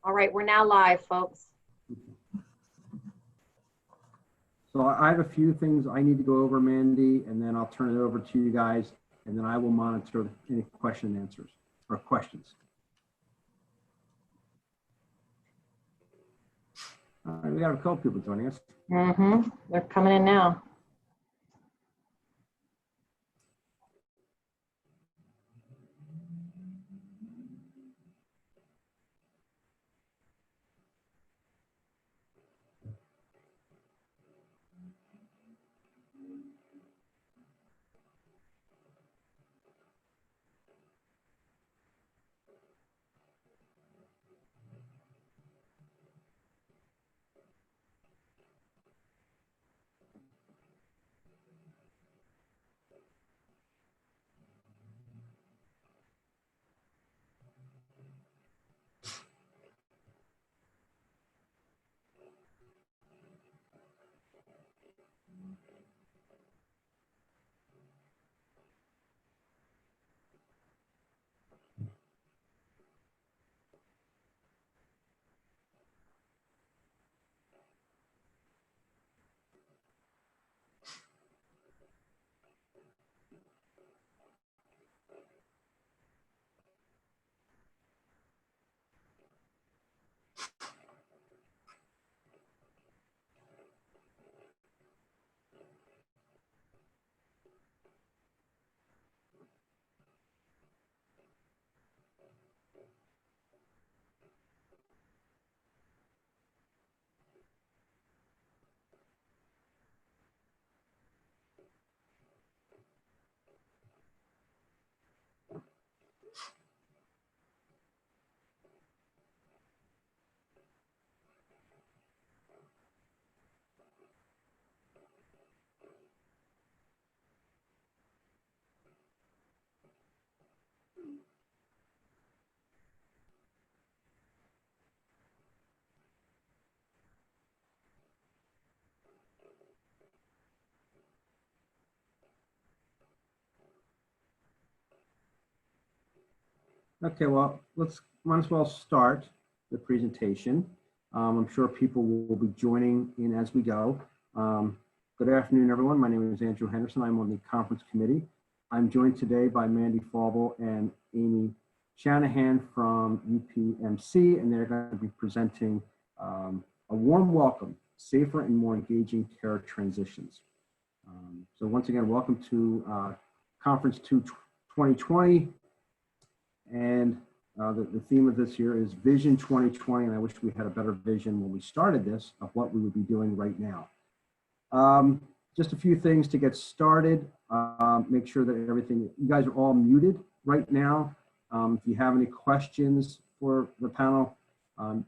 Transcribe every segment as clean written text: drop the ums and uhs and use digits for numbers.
All right, we're now live, folks. So I have a few things I need to go over, Mandy, and then I'll turn it over to you guys, and then I will monitor any question and answers or questions. All right, we got a couple people joining us. They're coming in now. Okay, well, might as well start the presentation. I'm sure people will be joining in as we go. Good afternoon, everyone. My name is Andrew Henderson. I'm on the conference committee. I'm joined today by Mandy Fauble and Amy Shanahan from UPMC, and they're going to be presenting a warm welcome, safer and more engaging care transitions. So once again, welcome to Conference 2 2020. And the theme of this year is Vision 2020, and I wish we had a better vision when we started this of what we would be doing right now. Just a few things to get started. Make sure that you guys are all muted right now. If you have any questions for the panel, you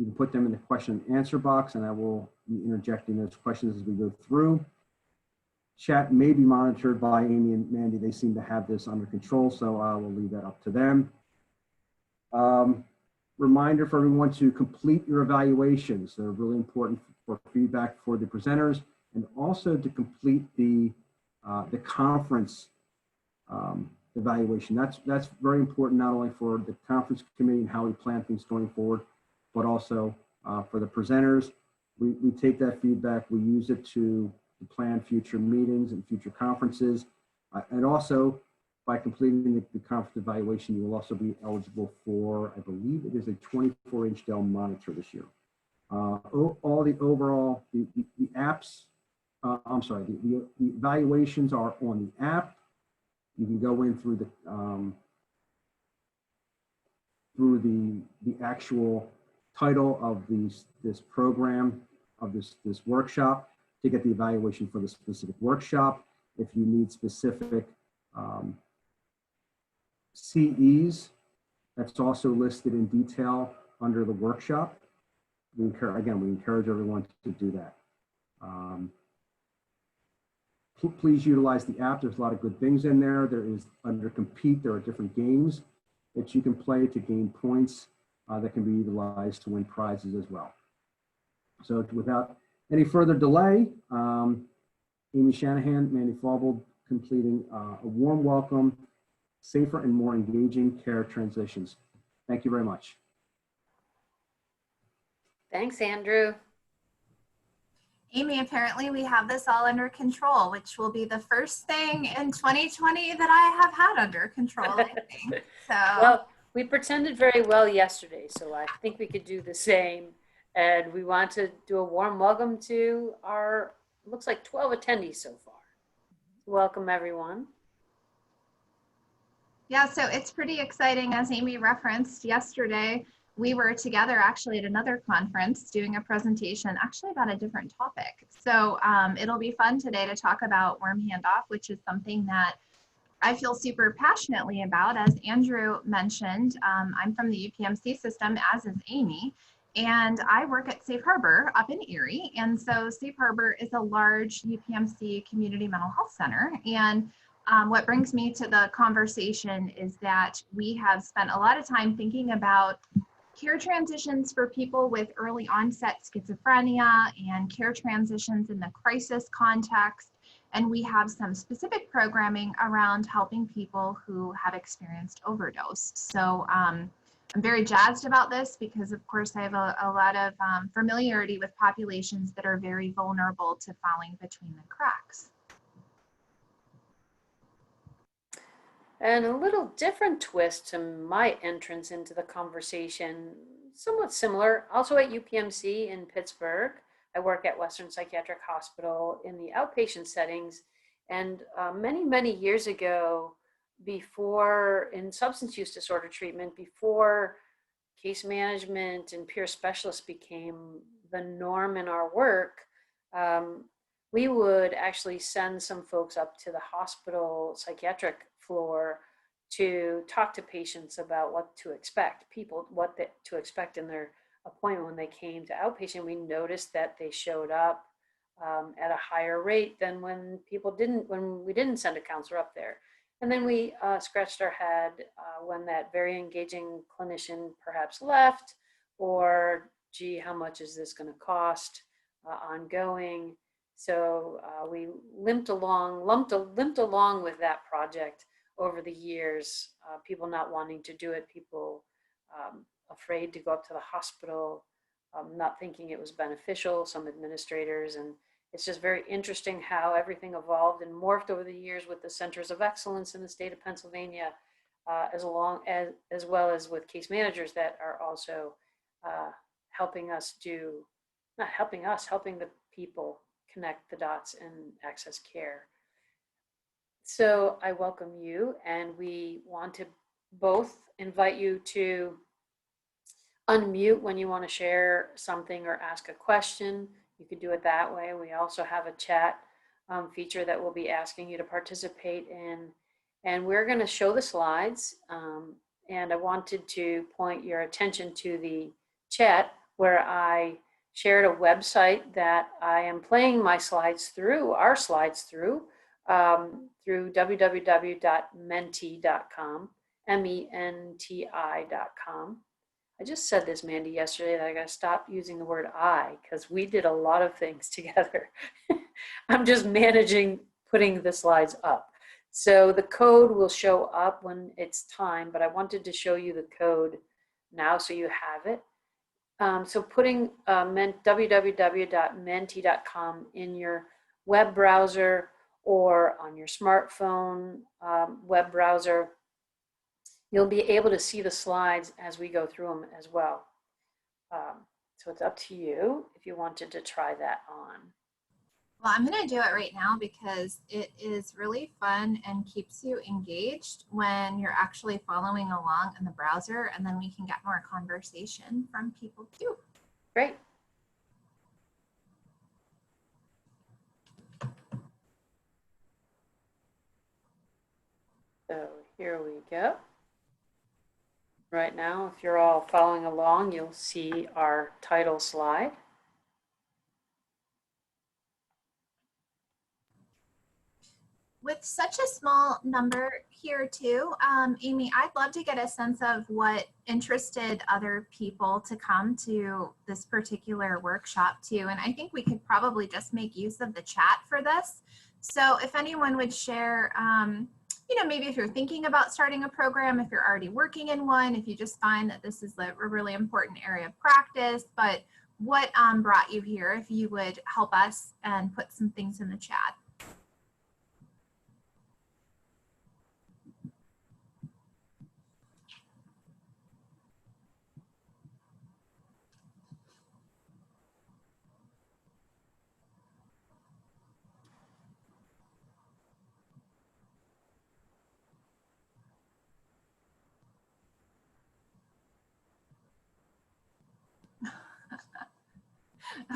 can put them in the question and answer box, and I will be interjecting those questions as we go through. Chat may be monitored by Amy and Mandy. They seem to have this under control, so I will leave that up to them. Reminder for everyone to complete your evaluations. They're really important for feedback for the presenters, and also to complete the conference evaluation. That's very important, not only for the conference committee and how we plan things going forward, but also for the presenters. We take that feedback, we use it to plan future meetings and future conferences. And also, by completing the conference evaluation, you will also be eligible for, I believe it is a 24-inch Dell monitor this year. All the overall, the apps, I'm sorry, the evaluations are on the app. You can go in through the actual title of this program, of this workshop, to get the evaluation for the specific workshop. If you need specific CEs, that's also listed in detail under the workshop. We encourage everyone to do that. Please utilize the app. There's a lot of good things in there. There is, under Compete, there are different games that you can play to gain points that can be utilized to win prizes as well. So without any further delay, Amy Shanahan, Mandy Fauble, completing a warm welcome, safer and more engaging care transitions. Thank you very much. Thanks, Andrew. Amy, apparently we have this all under control, which will be the first thing in 2020 that I have had under control, I think. So, Well, we pretended very well yesterday, so I think we could do the same. And we want to do a warm welcome to our, looks like 12 attendees so far. Welcome, everyone. yeah, so it's pretty exciting. As Amy referenced yesterday, we were together actually at another conference doing a presentation actually about a different topic. So it'll be fun today to talk about worm handoff, which is something that I feel super passionately about. As Andrew mentioned, I'm from the UPMC system, as is Amy, and I work at Safe Harbor up in Erie. And so Safe Harbor is a large UPMC community mental health center. And what brings me to the conversation is that we have spent a lot of time thinking about care transitions for people with early onset schizophrenia and care transitions in the crisis context. And we have some specific programming around helping people who have experienced overdose. So I'm very jazzed about this because, of course, I have a lot of familiarity with populations that are very vulnerable to falling between the cracks. And a little different twist to my entrance into the conversation, somewhat similar, also at UPMC in Pittsburgh. I work at Western Psychiatric Hospital in the outpatient settings. And many, many years ago, before in substance use disorder treatment, before case management and peer specialists became the norm in our work, we would actually send some folks up to the hospital psychiatric floor to talk to patients about what to expect, to expect in their appointment when they came to outpatient. We noticed that they showed up at a higher rate than when we didn't send a counselor up there. And then we scratched our head when that very engaging clinician perhaps left, or gee, how much is this going to cost ongoing? So we limped along with that project over the years, people not wanting to do it, people afraid to go up to the hospital, not thinking it was beneficial, some administrators. And it's just very interesting how everything evolved and morphed over the years with the centers of excellence in the state of Pennsylvania, as well as with case managers that are also helping the people connect the dots and access care. So I welcome you, and we want to both invite you to unmute when you want to share something or ask a question. You could do it that way. We also have a chat feature that we'll be asking you to participate in. And we're going to show the slides. And I wanted to point your attention to the chat where I shared a website that I am playing our slides through www.menti.com, MENTI.com. I just said this, Mandy, yesterday, that I got to stop using the word I, because we did a lot of things together. I'm just managing putting the slides up. So the code will show up when it's time, but I wanted to show you the code now so you have it. So putting www.menti.com in your web browser or on your smartphone web browser, you'll be able to see the slides as we go through them as well. So it's up to you if you wanted to try that on. Well, I'm going to do it right now because it is really fun and keeps you engaged when you're actually following along in the browser, and then we can get more conversation from people too. Great. So here we go. Right now, if you're all following along, you'll see our title slide. With such a small number here too, Amy, I'd love to get a sense of what interested other people to come to this particular workshop too. And I think we could probably just make use of the chat for this. So if anyone would share, maybe if you're thinking about starting a program, if you're already working in one, if you just find that this is a really important area of practice, but what brought you here, if you would help us and put some things in the chat.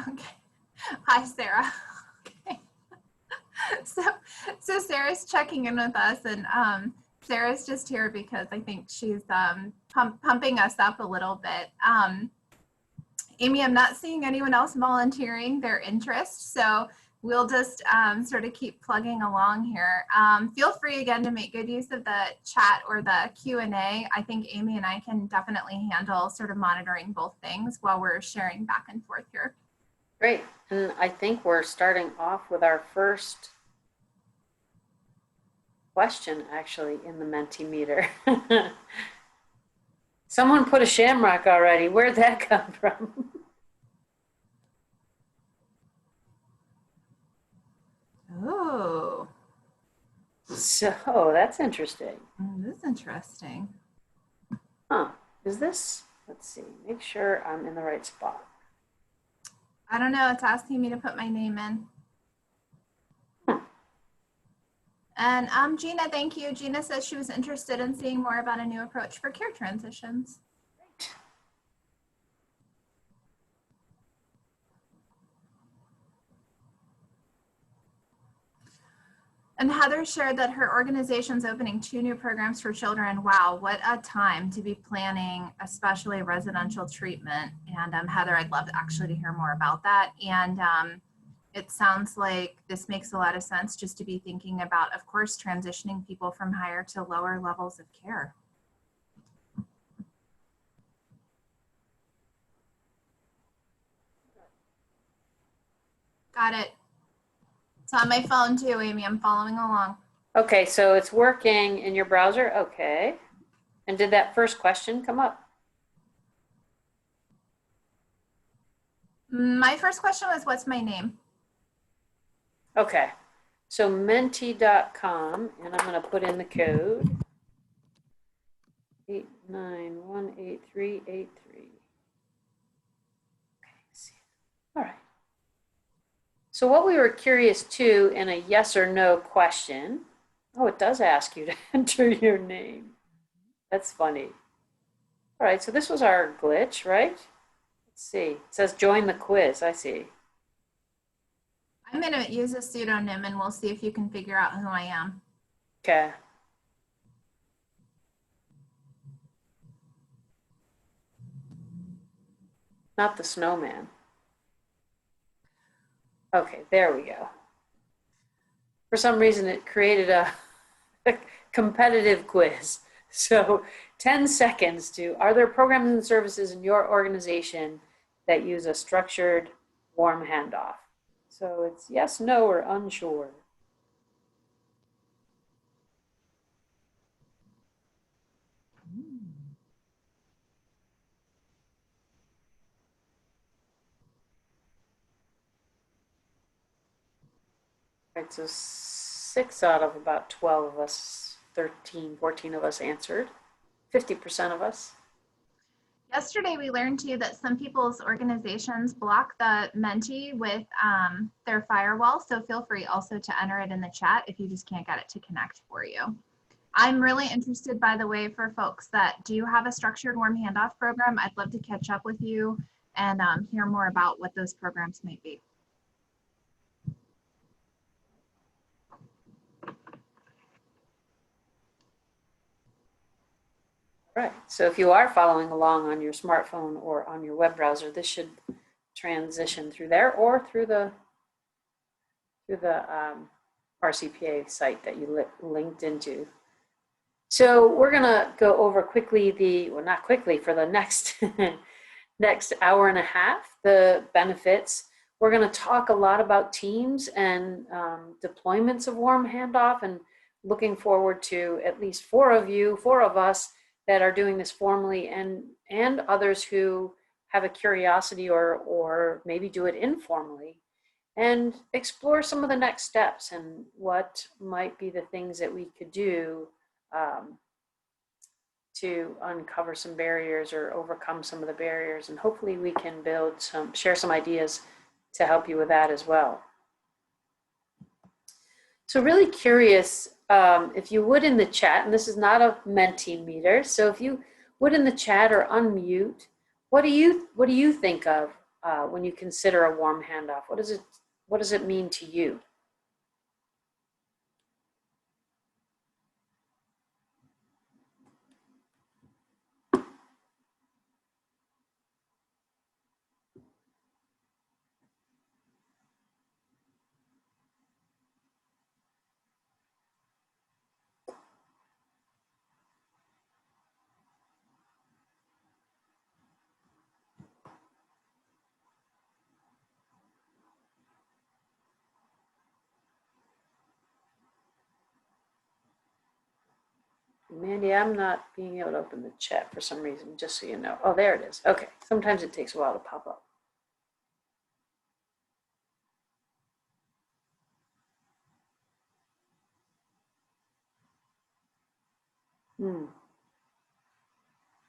Okay. Hi, Sarah. Okay. So Sarah's checking in with us, and Sarah's just here because I think she's pumping us up a little bit. Amy, I'm not seeing anyone else volunteering their interest, so we'll just sort of keep plugging along here. Feel free again to make good use of the chat or the Q&A. I think Amy and I can definitely handle sort of monitoring both things while we're sharing back and forth here. Great. And I think we're starting off with our first question actually in the Mentimeter. Someone put a shamrock already. Where'd that come from? Oh. So that's interesting. This is interesting. Huh. Is this, let's see, make sure I'm in the right spot. I don't know. It's asking me to put my name in. And Gina, thank you. Gina says she was interested in seeing more about a new approach for care transitions. And Heather shared that her organization's opening 2 new programs for children. Wow, what a time to be planning, especially residential treatment. And Heather, I'd love actually to hear more about that. And it sounds like this makes a lot of sense just to be thinking about, of course, transitioning people from higher to lower levels of care. Got it. It's on my phone too, Amy. I'm following along. Okay, so it's working in your browser. Okay. And did that first question come up? My first question was, what's my name? Okay. So menti.com, and I'm going to put in the code 8918383. Okay, see. All right. So what we were curious too in a yes or no question, oh, it does ask you to enter your name. That's funny. All right, so this was our glitch, right? Let's see. It says join the quiz. I see. I'm going to use a pseudonym and we'll see if you can figure out who I am. Okay. Not the snowman. Okay, there we go. For some reason, it created a competitive quiz. So 10 seconds to, are there programs and services in your organization that use a structured warm handoff? So it's yes, no, or unsure. Right, so 6 out of about 12 of us, 13, 14 of us answered, 50% of us. Yesterday, we learned too that some people's organizations block the Menti with their firewall. So feel free also to enter it in the chat if you just can't get it to connect for you. I'm really interested, by the way, for folks that do have a structured warm handoff program. I'd love to catch up with you and hear more about what those programs might be. Right, so if you are following along on your smartphone or on your web browser, this should transition through there or through the RCPA site that you linked into. So we're gonna go over quickly well, not quickly, for the next next hour and a half, the benefits. We're gonna talk a lot about teams and deployments of warm handoff, and looking forward to at least 4 of us that are doing this formally, and others who have a curiosity or maybe do it informally and explore some of the next steps and what might be the things that we could do to uncover some barriers or overcome some of the barriers. And hopefully we can share some ideas to help you with that as well. So really curious, if you would in the chat, and this is not a Mentimeter, so if you would in the chat or unmute, what do you think of when you consider a warm handoff? What does it mean to you? Mandy, I'm not being able to open the chat for some reason, just so you know. Oh, there it is. Okay. Sometimes it takes a while to pop up.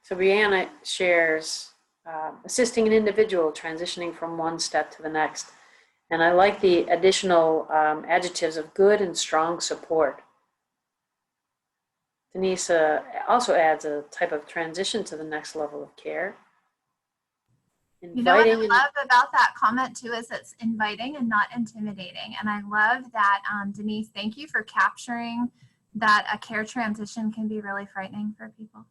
So Brianna shares, assisting an individual transitioning from one step to the next. And I like the additional adjectives of good and strong support. Denise also adds a type of transition to the next level of care. You know what I love about that comment too is it's inviting and not intimidating. And I love that, Denise, thank you for capturing that a care transition can be really frightening for people.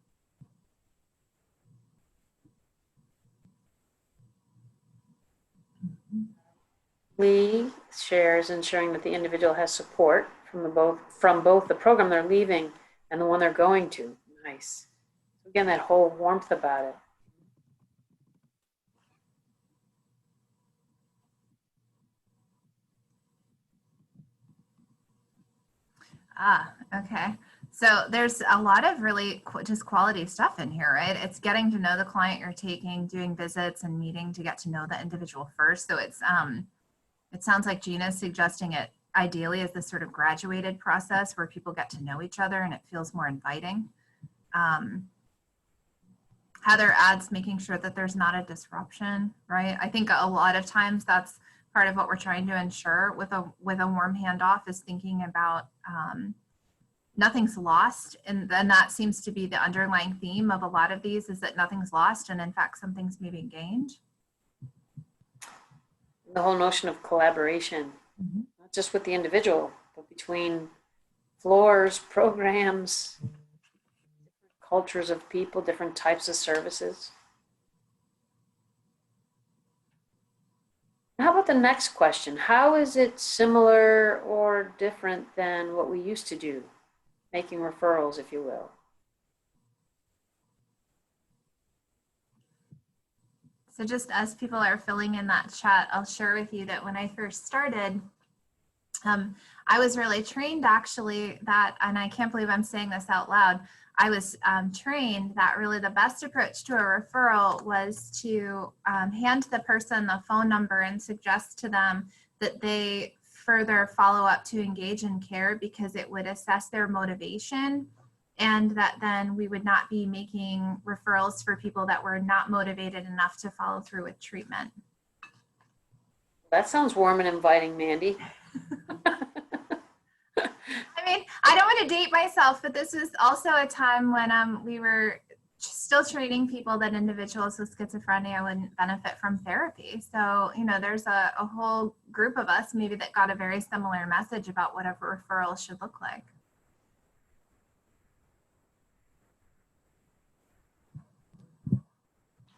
Lee shares ensuring that the individual has support from both the program they're leaving and the one they're going to. Nice. Again, that whole warmth about it. Okay. So there's a lot of really just quality stuff in here, right? It's getting to know the client you're taking, doing visits and meeting to get to know the individual first. So it's, it sounds like Gina's suggesting it ideally as this sort of graduated process where people get to know each other and it feels more inviting. Heather adds making sure that there's not a disruption, right? I think a lot of times that's part of what we're trying to ensure with a warm handoff is thinking about nothing's lost. And then that seems to be the underlying theme of a lot of these is that nothing's lost and in fact something's maybe gained. The whole notion of collaboration, not just with the individual, but between floors, programs, cultures of people, different types of services. How about the next question? How is it similar or different than what we used to do? Making referrals, if you will. So just as people are filling in that chat, I'll share with you that when I first started, I was really trained actually that, and I can't believe I'm saying this out loud, I was trained that really the best approach to a referral was to hand the person the phone number and suggest to them that they further follow up to engage in care because it would assess their motivation, and that then we would not be making referrals for people that were not motivated enough to follow through with treatment. That sounds warm and inviting, Mandy. I mean, I don't want to date myself, but this was also a time when we were still training people that individuals with schizophrenia wouldn't benefit from therapy. So, you know, there's a whole group of us maybe that got a very similar message about what a referral should look like.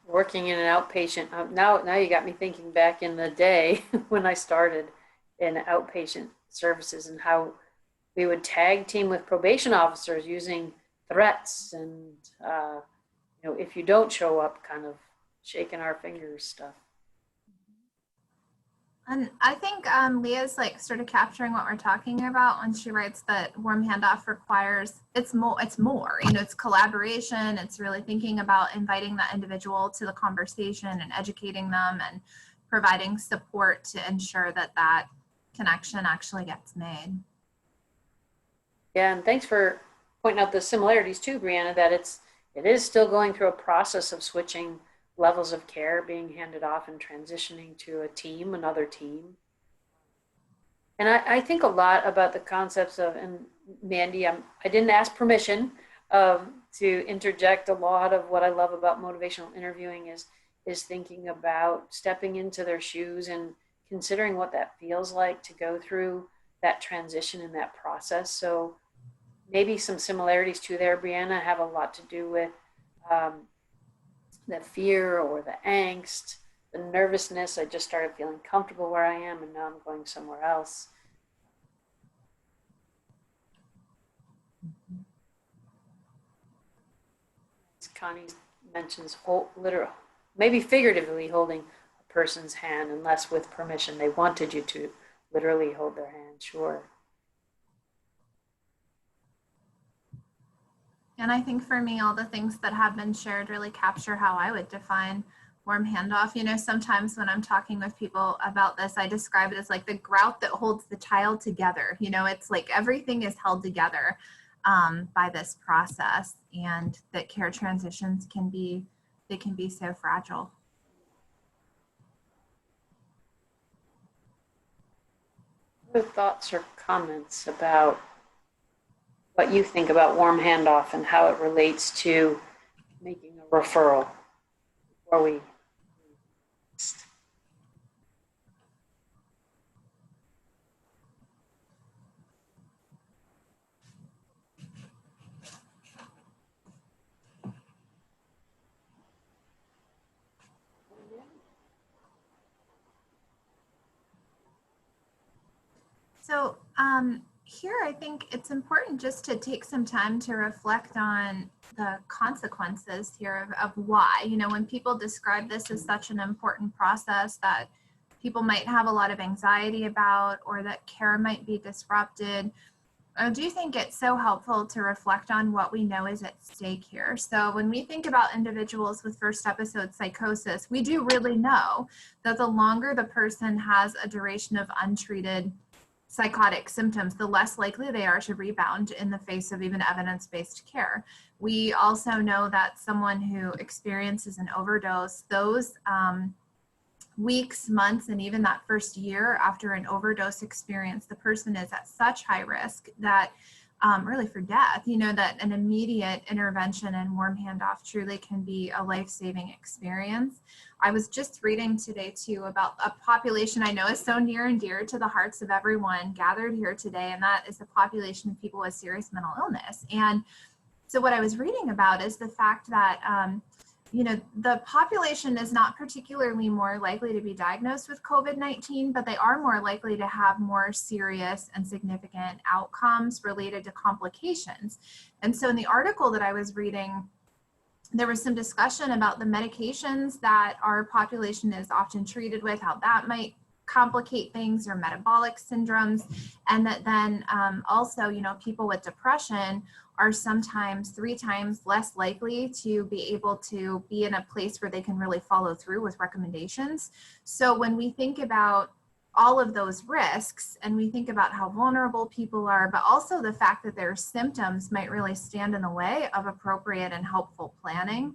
Working in an outpatient, now you got me thinking back in the day when I started in outpatient services and how we would tag team with probation officers using threats and, you know, if you don't show up, kind of shaking our fingers stuff. And I think Leah's like sort of capturing what we're talking about when she writes that warm handoff requires, it's more, you know, it's collaboration. It's really thinking about inviting that individual to the conversation and educating them and providing support to ensure that that connection actually gets made. Yeah, and thanks for pointing out the similarities too, Brianna, that it is still going through a process of switching levels of care, being handed off and transitioning to a team, another team. And I think a lot about the concepts of, and Mandy, I didn't ask permission to interject. A lot of what I love about motivational interviewing is thinking about stepping into their shoes and considering what that feels like to go through that transition in that process. So maybe some similarities to there, Brianna, have a lot to do with the fear or the angst, the nervousness. I just started feeling comfortable where I am and now I'm going somewhere else. As Connie mentions, literal, maybe figuratively holding a person's hand, unless with permission. They wanted you to literally hold their hand, sure. And I think for me, all the things that have been shared really capture how I would define warm handoff. You know, sometimes when I'm talking with people about this, I describe it as like the grout that holds the child together. You know, it's like everything is held together by this process, and that care transitions can be so fragile. Other thoughts or comments about what you think about warm handoff and how it relates to making a referral before we So here, I think it's important just to take some time to reflect on the consequences here of why. You know, when people describe this as such an important process that people might have a lot of anxiety about, or that care might be disrupted, I do think it's so helpful to reflect on what we know is at stake here. So when we think about individuals with first episode psychosis, we do really know that the longer the person has a duration of untreated psychotic symptoms, the less likely they are to rebound in the face of even evidence-based care. We also know that someone who experiences an overdose, those weeks, months, and even that first year after an overdose experience, the person is at such high risk that really for death, you know, that an immediate intervention and warm handoff truly can be a life-saving experience. I was just reading today too about a population I know is so near and dear to the hearts of everyone gathered here today, and that is the population of people with serious mental illness. And so what I was reading about is the fact that you know, the population is not particularly more likely to be diagnosed with COVID-19, but they are more likely to have more serious and significant outcomes related to complications. And so in the article that I was reading, there was some discussion about the medications that our population is often treated with, how that might complicate things, or metabolic syndromes, and that then also, you know, people with depression are sometimes 3 times less likely to be able to be in a place where they can really follow through with recommendations. So when we think about all of those risks, and we think about how vulnerable people are, but also the fact that their symptoms might really stand in the way of appropriate and helpful planning,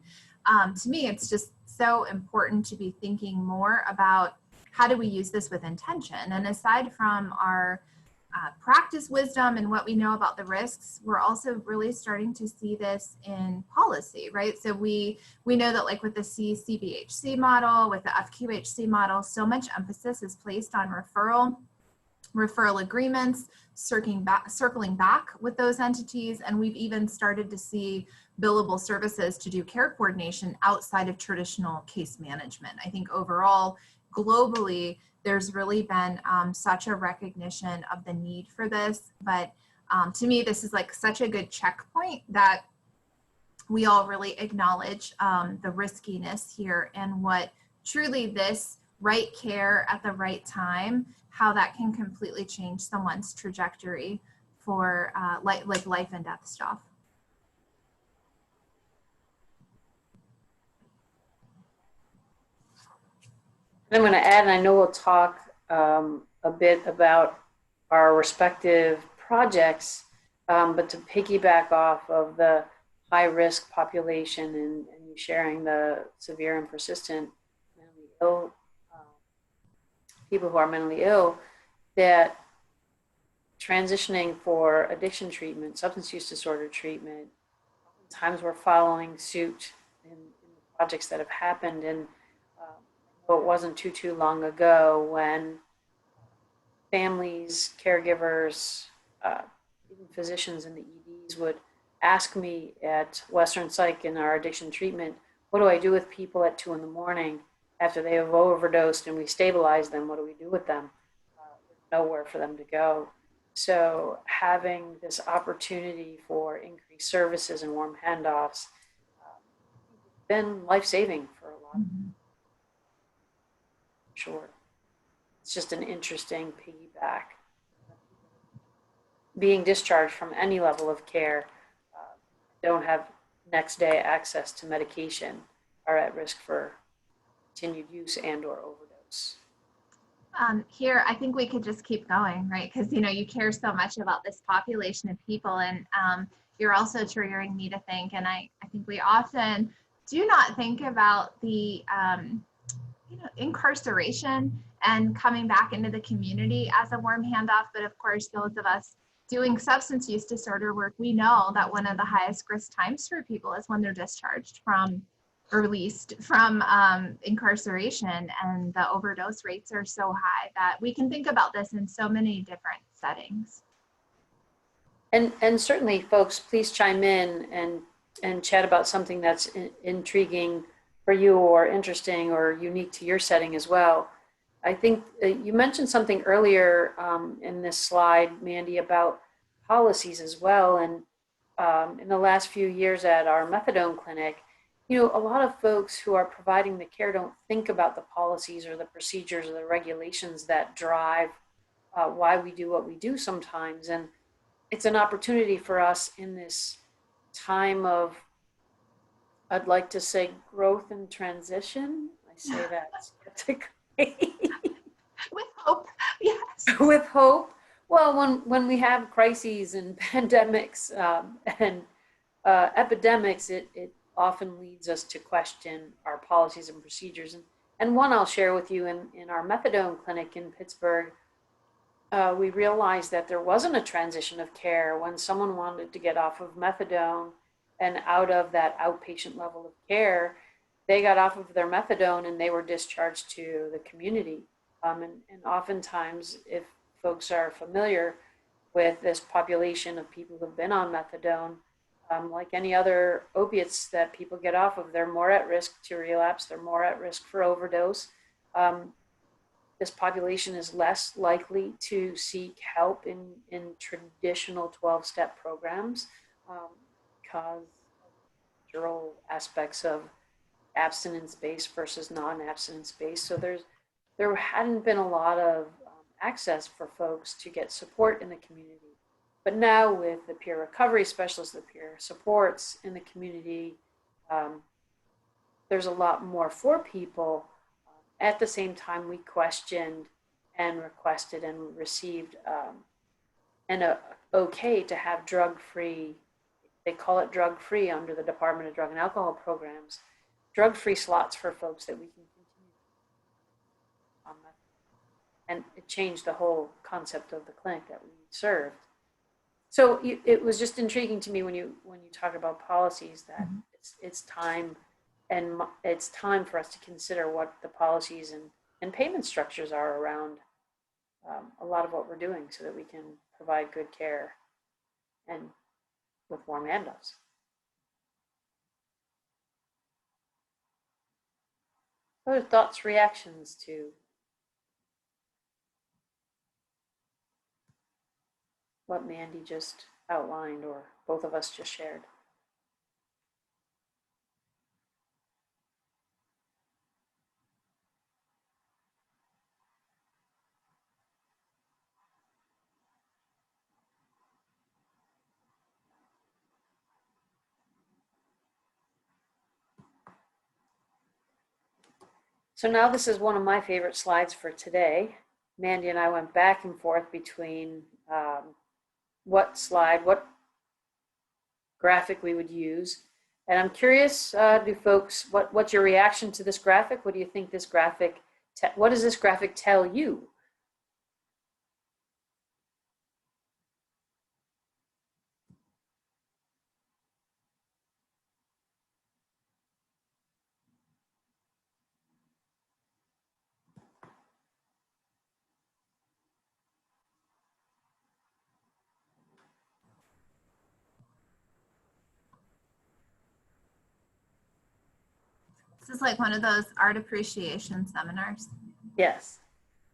to me, it's just so important to be thinking more about how do we use this with intention. And aside from our practice wisdom and what we know about the risks, we're also really starting to see this in policy, right? So we know that, like with the CBHC model, with the FQHC model, so much emphasis is placed on referral agreements, circling back with those entities, and we've even started to see billable services to do care coordination outside of traditional case management. I think overall, globally, there's really been such a recognition of the need for this. But to me, this is like such a good checkpoint that we all really acknowledge the riskiness here, and what truly this right care at the right time, how that can completely change someone's trajectory for like life and death stuff. I'm going to add, and I know we'll talk a bit about our respective projects, but to piggyback off of the high-risk population and you sharing the severe and persistent mentally ill people who are mentally ill, that transitioning for addiction treatment, substance use disorder treatment, oftentimes we're following suit in the projects that have happened. And it wasn't too long ago when families, caregivers, even physicians in the EDs would ask me at Western Psych in our addiction treatment, what do I do with people at 2 a.m. after they have overdosed and we stabilize them? What do we do with them? There's nowhere for them to go. So having this opportunity for increased services and warm handoffs been life-saving for a lot of them. Sure. It's just an interesting piggyback. Being discharged from any level of care, don't have next day access to medication, are at risk for continued use and or overdose. Here, I think we could just keep going, right? Because, you know, you care so much about this population of people, and you're also triggering me to think, and I think we often do not think about the, you know, incarceration and coming back into the community as a warm handoff. But of course, those of us doing substance use disorder work, we know that one of the highest risk times for people is when they're discharged from or released from incarceration, and the overdose rates are so high that we can think about this in so many different settings. And certainly, folks, please chime in and chat about something that's intriguing for you or interesting or unique to your setting as well. I think you mentioned something earlier in this slide, Mandy, about policies as well. And in the last few years at our methadone clinic, you know, a lot of folks who are providing the care don't think about the policies or the procedures or the regulations that drive why we do what we do sometimes. And it's an opportunity for us in this time of, I'd like to say, growth and transition. I say that skeptically. With hope, yes. With hope. Well, when we have crises and pandemics and epidemics, it often leads us to question our policies and procedures. And one I'll share with you, in our methadone clinic in Pittsburgh, we realized that there wasn't a transition of care when someone wanted to get off of methadone and out of that outpatient level of care. They got off of their methadone and they were discharged to the community. And oftentimes, if folks are familiar with this population of people who've been on methadone, like any other opiates that people get off of, they're more at risk to relapse, they're more at risk for overdose. This population is less likely to seek help in traditional 12-step programs because of cultural aspects of abstinence-based versus non-abstinence-based. So there hadn't been a lot of access for folks to get support in the community. But now with the peer recovery specialists, the peer supports in the community, there's a lot more for people. At the same time, we questioned and requested and received an okay to have drug-free, they call it drug-free under the Department of Drug and Alcohol Programs, drug-free slots for folks that we can continue on that. And it changed the whole concept of the clinic that we served. So it was just intriguing to me when you talk about policies that it's time, and it's time for us to consider what the policies and payment structures are around a lot of what we're doing so that we can provide good care and with warm handoffs. Other thoughts, reactions to what Mandy just outlined or both of us just shared? So now this is one of my favorite slides for today. Mandy and I went back and forth between what slide, what graphic we would use. And I'm curious, do folks, what's your reaction to this graphic? What do you think this graphic, what does this graphic tell you? This is like one of those art appreciation seminars. Yes,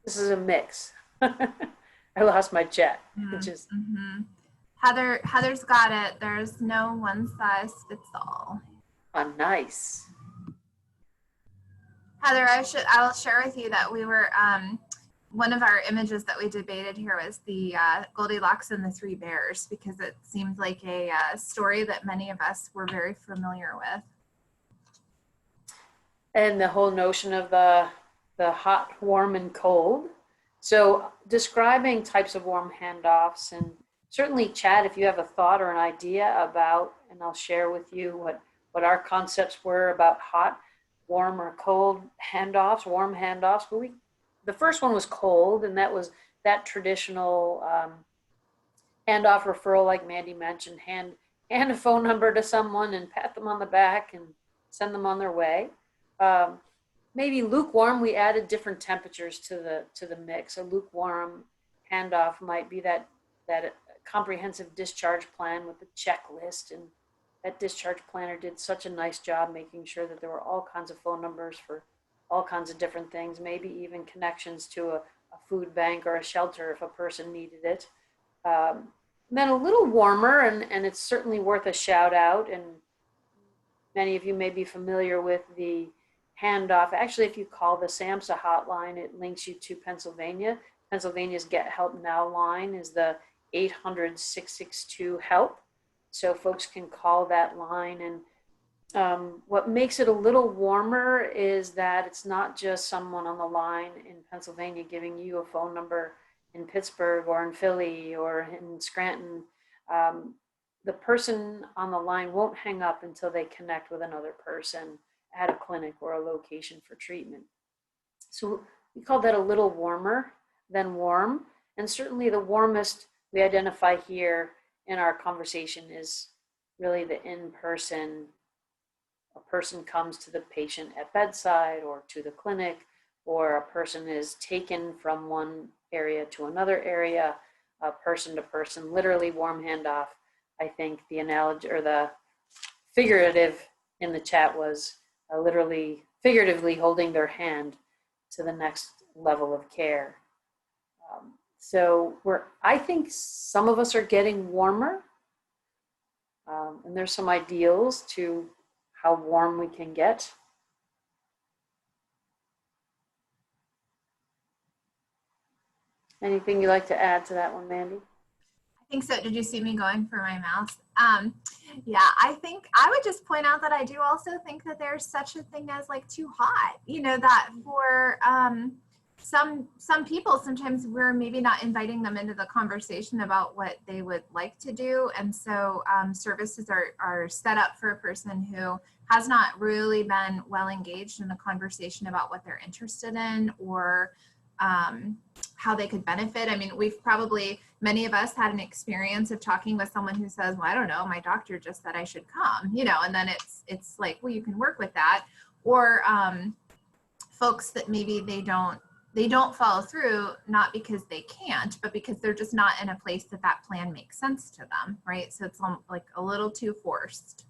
this is a mix. I lost my chat. Just Heather's got it. There's no one size fits all. nice. Heather, I will share with you that we were one of our images that we debated here was the Goldilocks and the Three Bears, because it seemed like a story that many of us were very familiar with. And the whole notion of the hot, warm, and cold. So describing types of warm handoffs, and certainly chat if you have a thought or an idea about, and I'll share with you what our concepts were about hot, warm, or cold handoffs, warm handoffs. But the first one was cold, and that was that traditional handoff referral, like Mandy mentioned, hand a phone number to someone and pat them on the back and send them on their way. Maybe lukewarm, we added different temperatures to the mix. A lukewarm handoff might be that comprehensive discharge plan with the checklist, and that discharge planner did such a nice job making sure that there were all kinds of phone numbers for all kinds of different things, maybe even connections to a food bank or a shelter if a person needed it. Then a little warmer, and it's certainly worth a shout out, and many of you may be familiar with the handoff. Actually, if you call the SAMHSA hotline, it links you to Pennsylvania. Pennsylvania's Get Help Now line is the 800-662-HELP. So folks can call that line. And what makes it a little warmer is that it's not just someone on the line in Pennsylvania giving you a phone number in Pittsburgh or in Philly or in Scranton. The person on the line won't hang up until they connect with another person at a clinic or a location for treatment. So we call that a little warmer than warm. And certainly the warmest we identify here in our conversation is really the in-person. A person comes to the patient at bedside or to the clinic, or a person is taken from one area to another area, person to person, literally warm handoff. I think the analogy or the figurative in the chat was literally, figuratively holding their hand to the next level of care. So I think some of us are getting warmer, and there's some ideals to how warm we can get. Anything you'd like to add to that one, Mandy? I think so. Did you see me going for my mouse? Yeah, I think I would just point out that I do also think that there's such a thing as like too hot, you know, that for some people, sometimes we're maybe not inviting them into the conversation about what they would like to do. And so services are set up for a person who has not really been well engaged in the conversation about what they're interested in or how they could benefit. I mean, we've probably, many of us had an experience of talking with someone who says, well, I don't know, my doctor just said I should come, you know, and then it's like, well, you can work with that. Or folks that maybe they don't follow through, not because they can't, but because they're just not in a place that plan makes sense to them, right? So it's like a little too forced.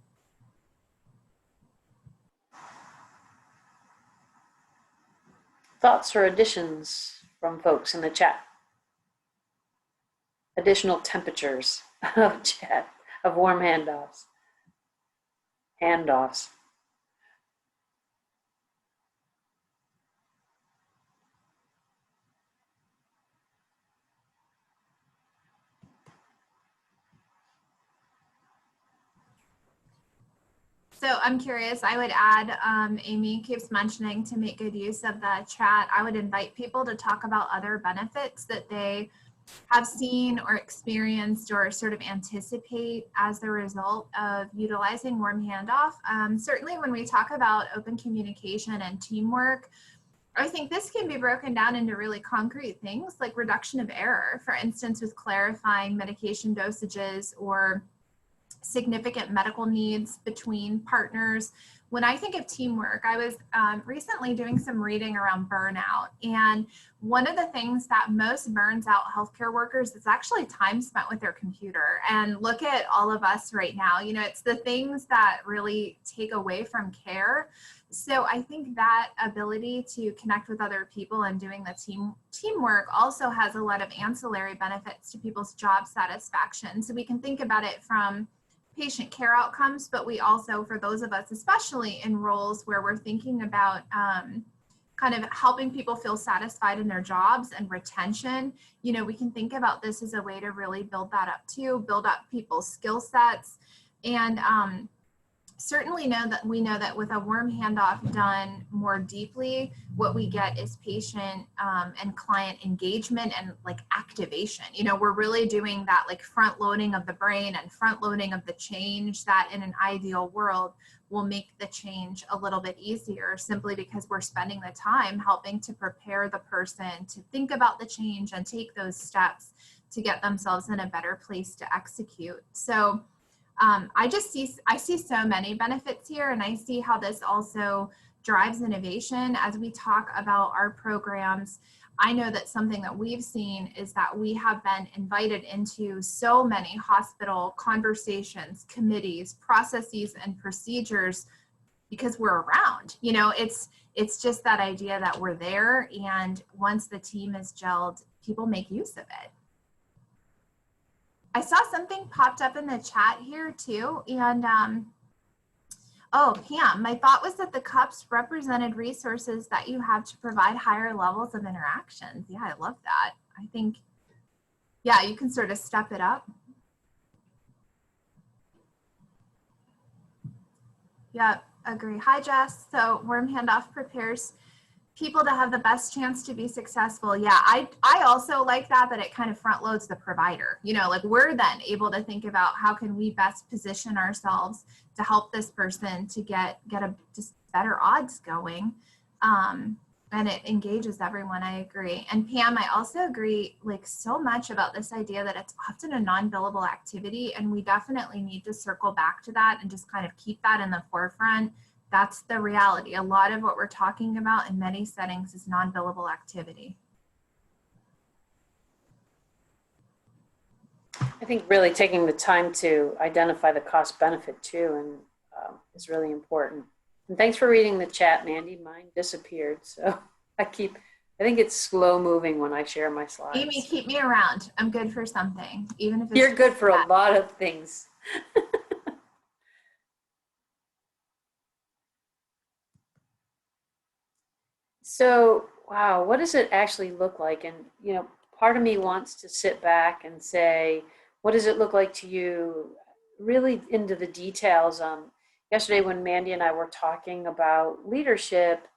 Thoughts or additions from folks in the chat? Additional temperatures of chat, of warm handoffs. Handoffs. So I'm curious, I would add, Amy keeps mentioning to make good use of the chat. I would invite people to talk about other benefits that they have seen or experienced or sort of anticipate as the result of utilizing warm handoff. Certainly when we talk about open communication and teamwork, I think this can be broken down into really concrete things like reduction of error, for instance, with clarifying medication dosages or significant medical needs between partners. When I think of teamwork, I was recently doing some reading around burnout. And one of the things that most burns out healthcare workers is actually time spent with their computer. And look at all of us right now. You know, it's the things that really take away from care. So I think that ability to connect with other people and doing the teamwork also has a lot of ancillary benefits to people's job satisfaction. So we can think about it from patient care outcomes, but we also, for those of us, especially in roles where we're thinking about kind of helping people feel satisfied in their jobs and retention, you know, we can think about this as a way to really build that up too, build up people's skill sets. And certainly we know that with a warm handoff done more deeply, what we get is patient and client engagement and like activation. You know, we're really doing that like front loading of the brain and front loading of the change that in an ideal world will make the change a little bit easier, simply because we're spending the time helping to prepare the person to think about the change and take those steps to get themselves in a better place to execute. So I see so many benefits here, and I see how this also drives innovation. As we talk about our programs, I know that something that we've seen is that we have been invited into so many hospital conversations, committees, processes, and procedures because we're around. You know, it's just that idea that we're there, and once the team is gelled, people make use of it. I saw something popped up in the chat here too. And oh, Pam, my thought was that the cups represented resources that you have to provide higher levels of interactions. Yeah, I love that. I think, yeah, you can sort of step it up. Yeah, agree. Hi, Jess. So warm handoff prepares people to have the best chance to be successful. Yeah, I also like that it kind of front loads the provider. You know, like we're then able to think about how can we best position ourselves to help this person to get a just better odds going. And it engages everyone. I agree. And Pam, I also agree like so much about this idea that it's often a non-billable activity, and we definitely need to circle back to that and just kind of keep that in the forefront. That's the reality. A lot of what we're talking about in many settings is non-billable activity. I think really taking the time to identify the cost benefit too and is really important. And thanks for reading the chat, Mandy. Mine disappeared, so I think it's slow moving when I share my slides. Amy, keep me around. I'm good for something, even if it's You're good for a lot of things. So, wow, what does it actually look like? And, you know, part of me wants to sit back and say, what does it look like to you? Really into the details. Yesterday when Mandy and I were talking about leadership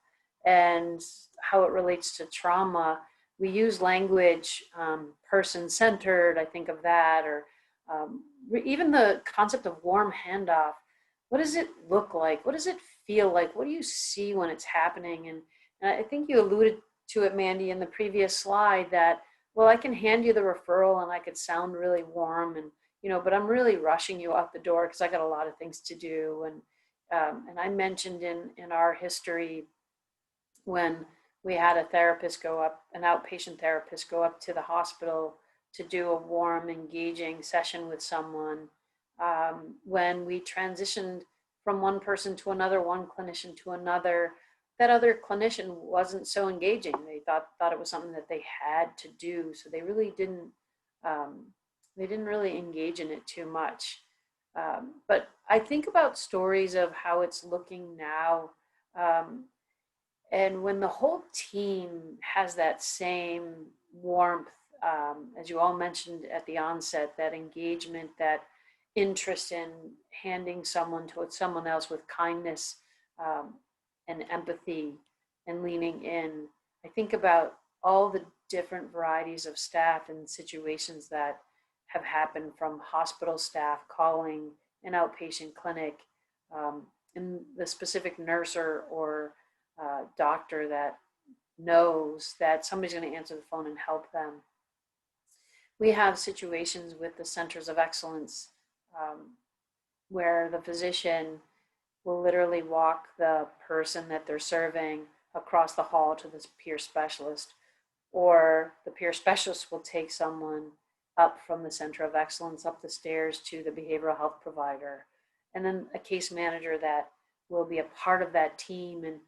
and how it relates to trauma, we use language, person-centered, I think of that, or even the concept of warm handoff. What does it look like? What does it feel like? What do you see when it's happening? And I think you alluded to it, Mandy, in the previous slide that, well, I can hand you the referral and I could sound really warm and, you know, but I'm really rushing you out the door because I got a lot of things to do. And I mentioned in our history when we had a therapist go up, an outpatient therapist go up to the hospital to do a warm, engaging session with someone. When we transitioned from one person to another, one clinician to another, that other clinician wasn't so engaging. They thought it was something that they had to do, so they really didn't really engage in it too much. But I think about stories of how it's looking now, and when the whole team has that same warmth, as you all mentioned at the onset, that engagement, that interest in handing someone to someone else with kindness and empathy and leaning in. I think about all the different varieties of staff and situations that have happened, from hospital staff calling an outpatient clinic, and the specific nurse or doctor that knows that somebody's going to answer the phone and help them. We have situations with the centers of excellence where the physician will literally walk the person that they're serving across the hall to the peer specialist, or the peer specialist will take someone up from the center of excellence up the stairs to the behavioral health provider, and then a case manager that will be a part of that team. And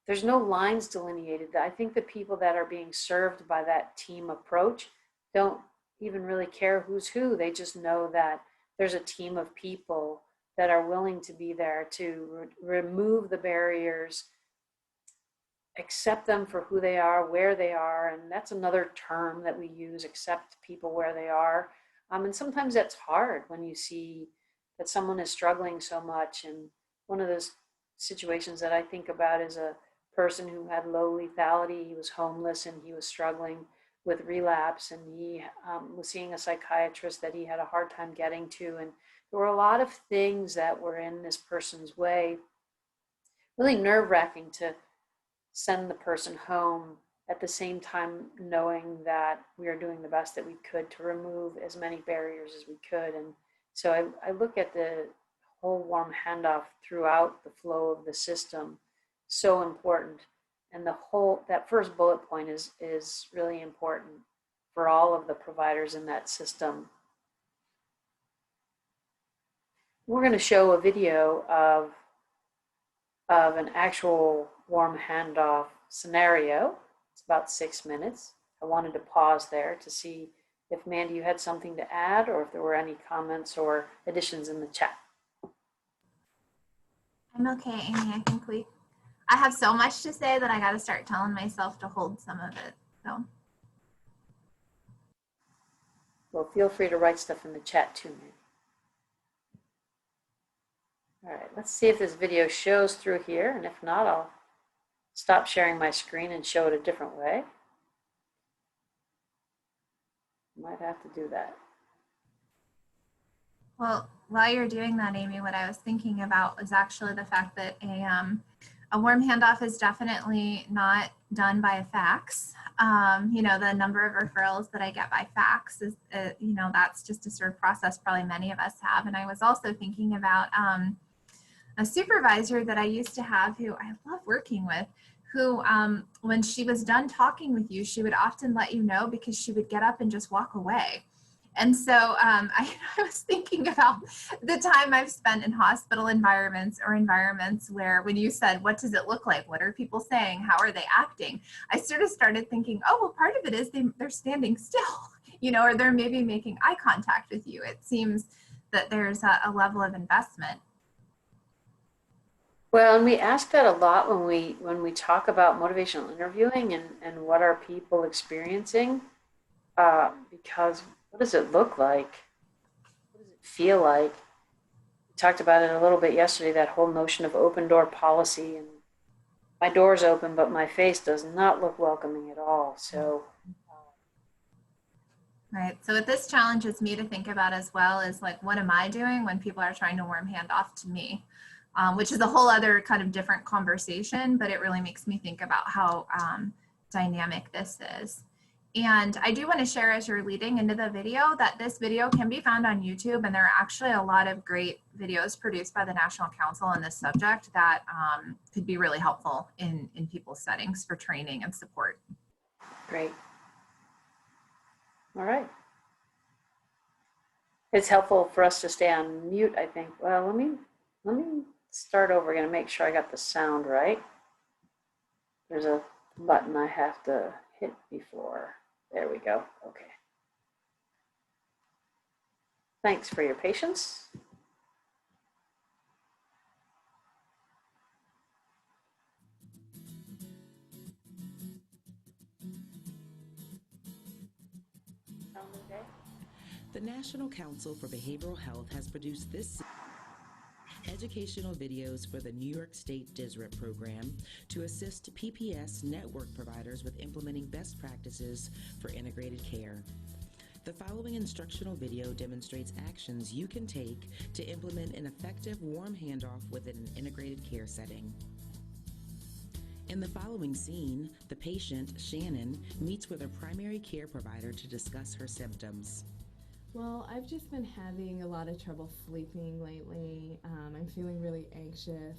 there's no lines delineated. I think the people that are being served by that team approach don't even really care who's who. They just know that there's a team of people that are willing to be there to remove the barriers, accept them for who they are, where they are. And that's another term that we use, accept people where they are. And sometimes that's hard when you see that someone is struggling so much. And one of those situations that I think about is a person who had low lethality. He was homeless and he was struggling with relapse, and he was seeing a psychiatrist that he had a hard time getting to. And there were a lot of things that were in this person's way, really nerve-wracking to send the person home, at the same time knowing that we are doing the best that we could to remove as many barriers as we could. And so I look at the whole warm handoff throughout the flow of the system, so important. And that first bullet point is really important for all of the providers in that system. We're going to show a video of an actual warm handoff scenario. It's about 6 minutes. I wanted to pause there to see if, Mandy, you had something to add, or if there were any comments or additions in the chat. I'm okay, Amy. I have so much to say that I got to start telling myself to hold some of it. So. Well, feel free to write stuff in the chat too, Mandy. All right, let's see if this video shows through here, and if not, I'll stop sharing my screen and show it a different way. Might have to do that. Well, while you're doing that, Amy, what I was thinking about was actually the fact that a warm handoff is definitely not done by a fax. The number of referrals that I get by fax is, that's just a sort of process probably many of us have. And I was also thinking about a supervisor that I used to have who I love working with, who when she was done talking with you, she would often let you know, because she would get up and just walk away. And so I was thinking about the time I've spent in hospital environments, or environments where, when you said, what does it look like? What are people saying? How are they acting? I sort of started thinking, oh, well, part of it is they're standing still, or they're maybe making eye contact with you. It seems that there's a level of investment. Well, and we ask that a lot when we talk about motivational interviewing and what are people experiencing, because what does it look like? What does it feel like? We talked about it a little bit yesterday, that whole notion of open door policy, and my door's open, but my face does not look welcoming at all. So. Right. So what this challenges me to think about as well is, like, what am I doing when people are trying to warm hand off to me? Which is a whole other kind of different conversation, but it really makes me think about how dynamic this is. And I do want to share, as you're leading into the video, that this video can be found on YouTube, and there are actually a lot of great videos produced by the National Council on this subject that could be really helpful in people's settings for training and support. Great. All right. It's helpful for us to stay on mute, I think. Well, let me start over again and make sure I got the sound right. There's a button I have to hit before. There we go. Okay. Thanks for your patience. Sound okay? The National Council for Behavioral Health has produced this educational videos for the New York State DSRIP program to assist PPS network providers with implementing best practices for integrated care. The following instructional video demonstrates actions you can take to implement an effective warm handoff within an integrated care setting. In the following scene, the patient, Shannon, meets with her primary care provider to discuss her symptoms. Well, I've just been having a lot of trouble sleeping lately. I'm feeling really anxious.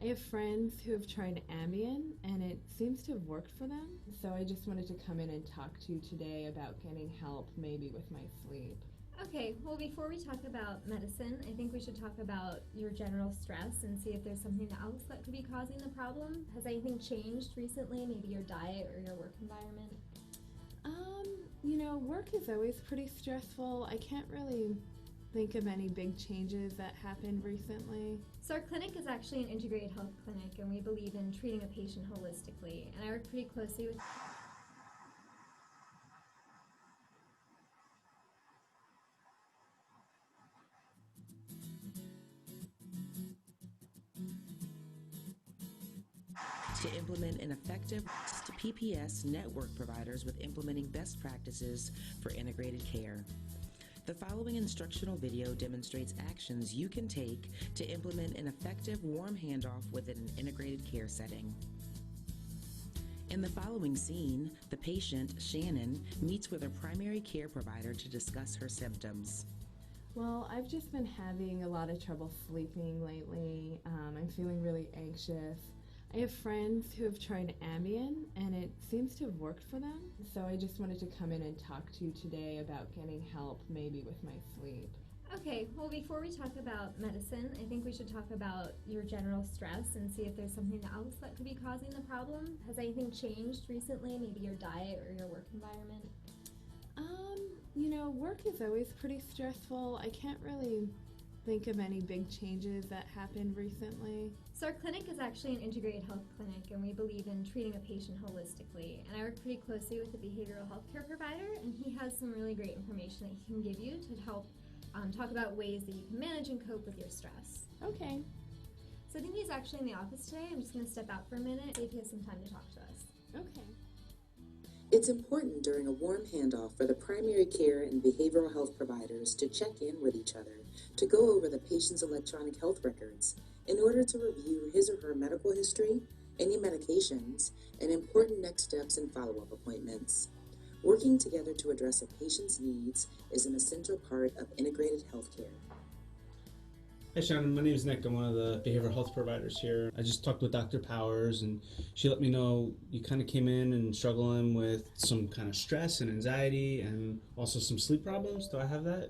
I have friends who have tried Ambien and it seems to have worked for them. So I just wanted to come in and talk to you today about getting help maybe with my sleep. Okay, well, before we talk about medicine, I think we should talk about your general stress and see if there's something else that could be causing the problem. Has anything changed recently, maybe your diet or your work environment? Work is always pretty stressful. I can't really think of any big changes that happened recently. So our clinic is actually an integrated health clinic, and we believe in treating a patient holistically. And I work pretty closely with To implement an effective PPS network providers with implementing best practices for integrated care. The following instructional video demonstrates actions you can take to implement an effective warm handoff within an integrated care setting. In the following scene, the patient, Shannon, meets with her primary care provider to discuss her symptoms. Well, I've just been having a lot of trouble sleeping lately. I'm feeling really anxious. I have friends who have tried Ambien and it seems to have worked for them. So I just wanted to come in and talk to you today about getting help maybe with my sleep. Okay, well, before we talk about medicine, I think we should talk about your general stress and see if there's something else that could be causing the problem. Has anything changed recently, maybe your diet or your work environment? Work is always pretty stressful. I can't really think of any big changes that happened recently. So our clinic is actually an integrated health clinic, and we believe in treating a patient holistically. And I work pretty closely with a behavioral health care provider, and he has some really great information that he can give you to help talk about ways that you can manage and cope with your stress. Okay. So I think he's actually in the office today. I'm just going to step out for a minute, see if he has some time to talk to us. Okay. It's important during a warm handoff for the primary care and behavioral health providers to check in with each other to go over the patient's electronic health records in order to review his or her medical history, any medications, and important next steps and follow-up appointments. Working together to address a patient's needs is an essential part of integrated healthcare. Hi Shannon, my name is Nick. I'm one of the behavioral health providers here. I just talked with Dr. Powers and she let me know you kind of came in and struggling with some kind of stress and anxiety and also some sleep problems. Do I have that?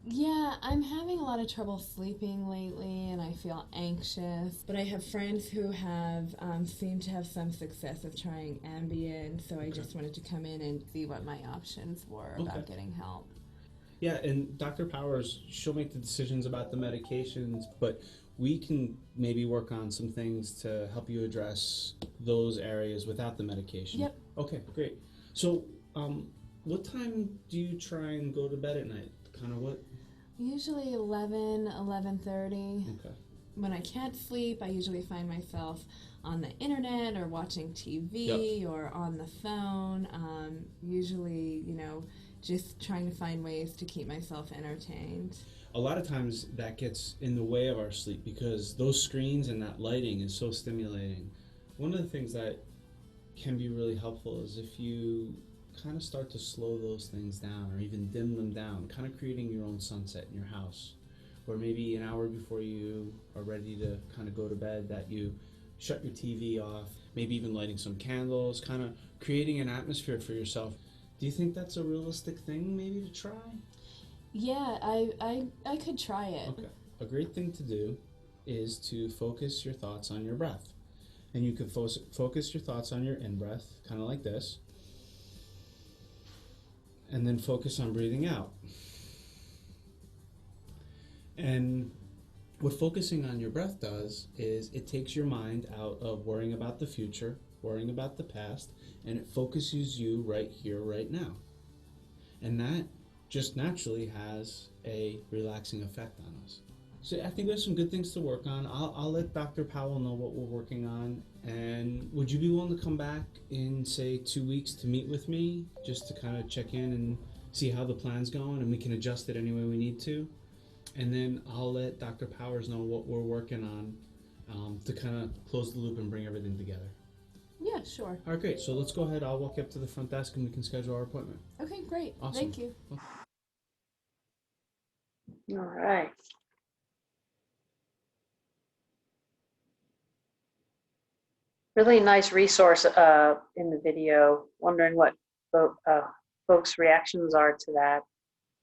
Yeah, I'm having a lot of trouble sleeping lately and I feel anxious. But I have friends who have seemed to have some success of trying Ambien, so I just wanted to come in and see what my options were about getting help. Yeah, and Dr. Powers, she'll make the decisions about the medications, but we can maybe work on some things to help you address those areas without the medication. Yep. Okay, great. So, what time do you try and go to bed at night? Kind of what? Usually 11:30. Okay. When I can't sleep, I usually find myself on the internet or watching TV or on the phone. Usually, just trying to find ways to keep myself entertained. A lot of times that gets in the way of our sleep because those screens and that lighting is so stimulating. One of the things that can be really helpful is if you kind of start to slow those things down or even dim them down, kind of creating your own sunset in your house. Or maybe an hour before you are ready to kind of go to bed that you shut your TV off, maybe even lighting some candles, kind of creating an atmosphere for yourself. Do you think that's a realistic thing maybe to try? Yeah, I could try it. Okay. A great thing to do is to focus your thoughts on your breath. And you can focus your thoughts on your in-breath, kind of like this. And then focus on breathing out. And what focusing on your breath does is it takes your mind out of worrying about the future, worrying about the past, and it focuses you right here, right now. And that just naturally has a relaxing effect on us. So I think there's some good things to work on. I'll let Dr. Powell know what we're working on. And would you be willing to come back in, say, 2 weeks to meet with me, just to kind of check in and see how the plan's going, and we can adjust it any way we need to? And then I'll let Dr. Powers know what we're working on, to kind of close the loop and bring everything together. Yeah, sure. All right, great. So let's go ahead. I'll walk you up to the front desk and we can schedule our appointment. Okay, great. Awesome. Thank you. All right. Really nice resource in the video. Wondering what folks' reactions are to that.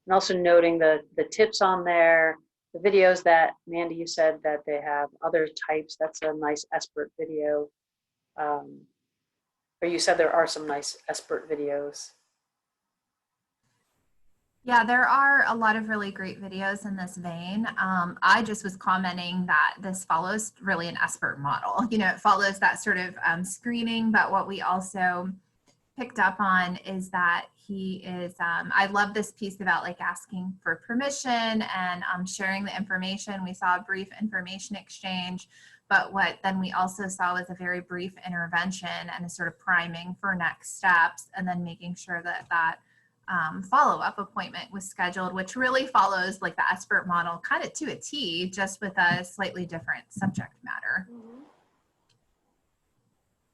And also noting the tips on there, the videos that, Mandy, you said that they have other types. That's a nice expert video. Or you said there are some nice expert videos. Yeah, there are a lot of really great videos in this vein. I just was commenting that this follows really an expert model. You know, it follows that sort of screening, but what we also picked up on is that he is, I love this piece about like asking for permission and sharing the information. We saw a brief information exchange, but what then we also saw was a very brief intervention and a sort of priming for next steps, and then making sure that that follow-up appointment was scheduled, which really follows like the expert model kind of to a T, just with a slightly different subject matter.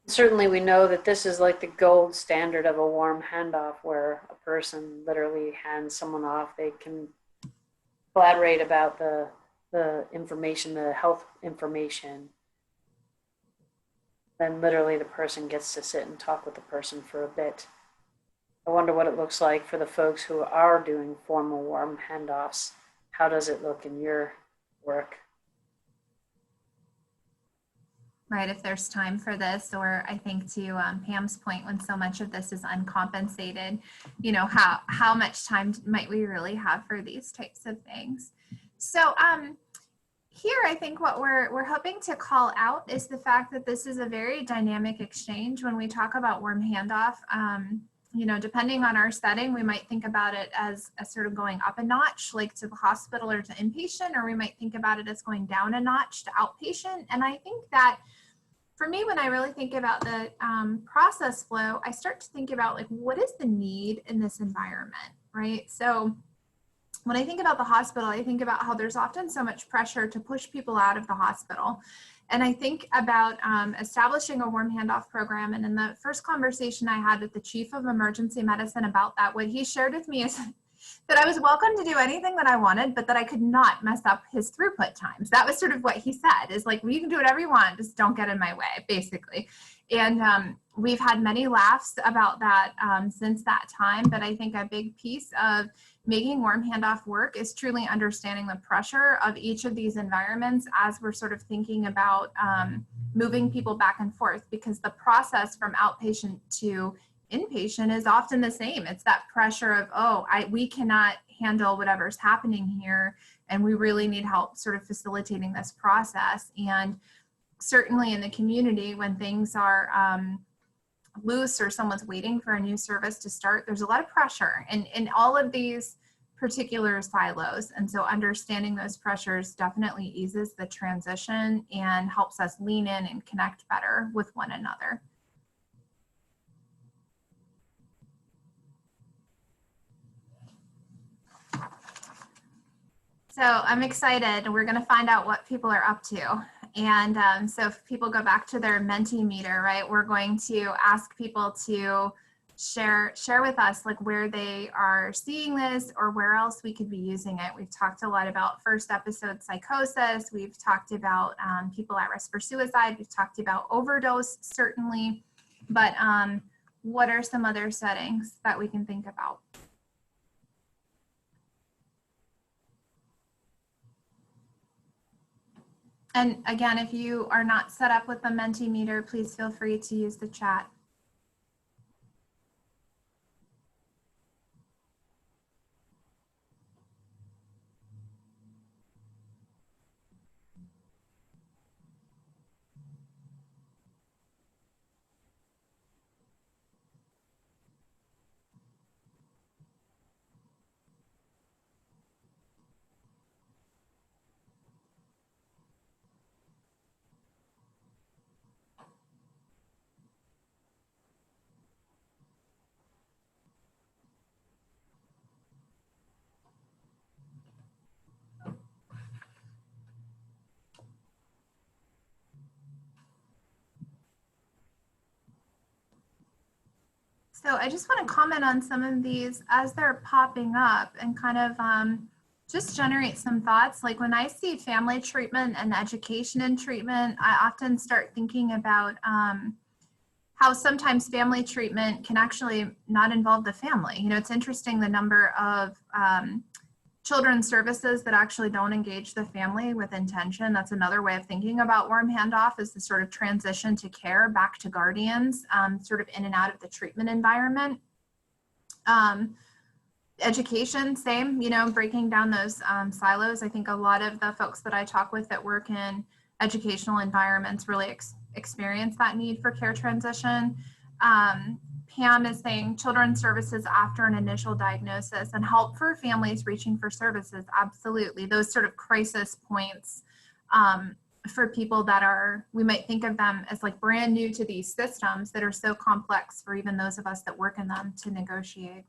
Certainly we know that this is like the gold standard of a warm handoff, where a person literally hands someone off. They can collaborate about the information, the health information. Then literally the person gets to sit and talk with the person for a bit. I wonder what it looks like for the folks who are doing formal warm handoffs. How does it look in your work? Right, if there's time for this, or I think to Pam's point, when so much of this is uncompensated, you know, how much time might we really have for these types of things? So here, I think what we're hoping to call out is the fact that this is a very dynamic exchange. When we talk about warm handoff, you know, depending on our setting, we might think about it as a sort of going up a notch, like to the hospital or to inpatient, or we might think about it as going down a notch to outpatient. And I think that for me, when I really think about the process flow, I start to think about like, what is the need in this environment, right? So when I think about the hospital, I think about how there's often so much pressure to push people out of the hospital. And I think about establishing a warm handoff program. And in the first conversation I had with the chief of emergency medicine about that, what he shared with me is that I was welcome to do anything that I wanted, but that I could not mess up his throughput times. That was sort of what he said, is like, well, you can do whatever you want, just don't get in my way, basically. And we've had many laughs about that since that time. But I think a big piece of making warm handoff work is truly understanding the pressure of each of these environments as we're sort of thinking about moving people back and forth, because the process from outpatient to inpatient is often the same. It's that pressure of, oh, we cannot handle whatever's happening here, and we really need help sort of facilitating this process. And certainly in the community, when things are loose or someone's waiting for a new service to start, there's a lot of pressure in all of these particular silos. And so understanding those pressures definitely eases the transition and helps us lean in and connect better with one another. So I'm excited. We're going to find out what people are up to. And so if people go back to their Mentimeter, right, we're going to ask people to share with us like where they are seeing this or where else we could be using it. We've talked a lot about first episode psychosis. We've talked about people at risk for suicide. We've talked about overdose, certainly. But what are some other settings that we can think about? And again, if you are not set up with the Mentimeter, please feel free to use the chat. So I just want to comment on some of these as they're popping up and kind of just generate some thoughts. Like when I see family treatment and education in treatment, I often start thinking about how sometimes family treatment can actually not involve the family. You know, it's interesting the number of children's services that actually don't engage the family with intention. That's another way of thinking about warm handoff, is the sort of transition to care back to guardians, sort of in and out of the treatment environment. Education, same, you know, breaking down those silos. I think a lot of the folks that I talk with that work in educational environments really experience that need for care transition. Pam is saying children's services after an initial diagnosis and help for families reaching for services. Absolutely. Those sort of crisis points for people that are, we might think of them as like brand new to these systems that are so complex for even those of us that work in them to negotiate.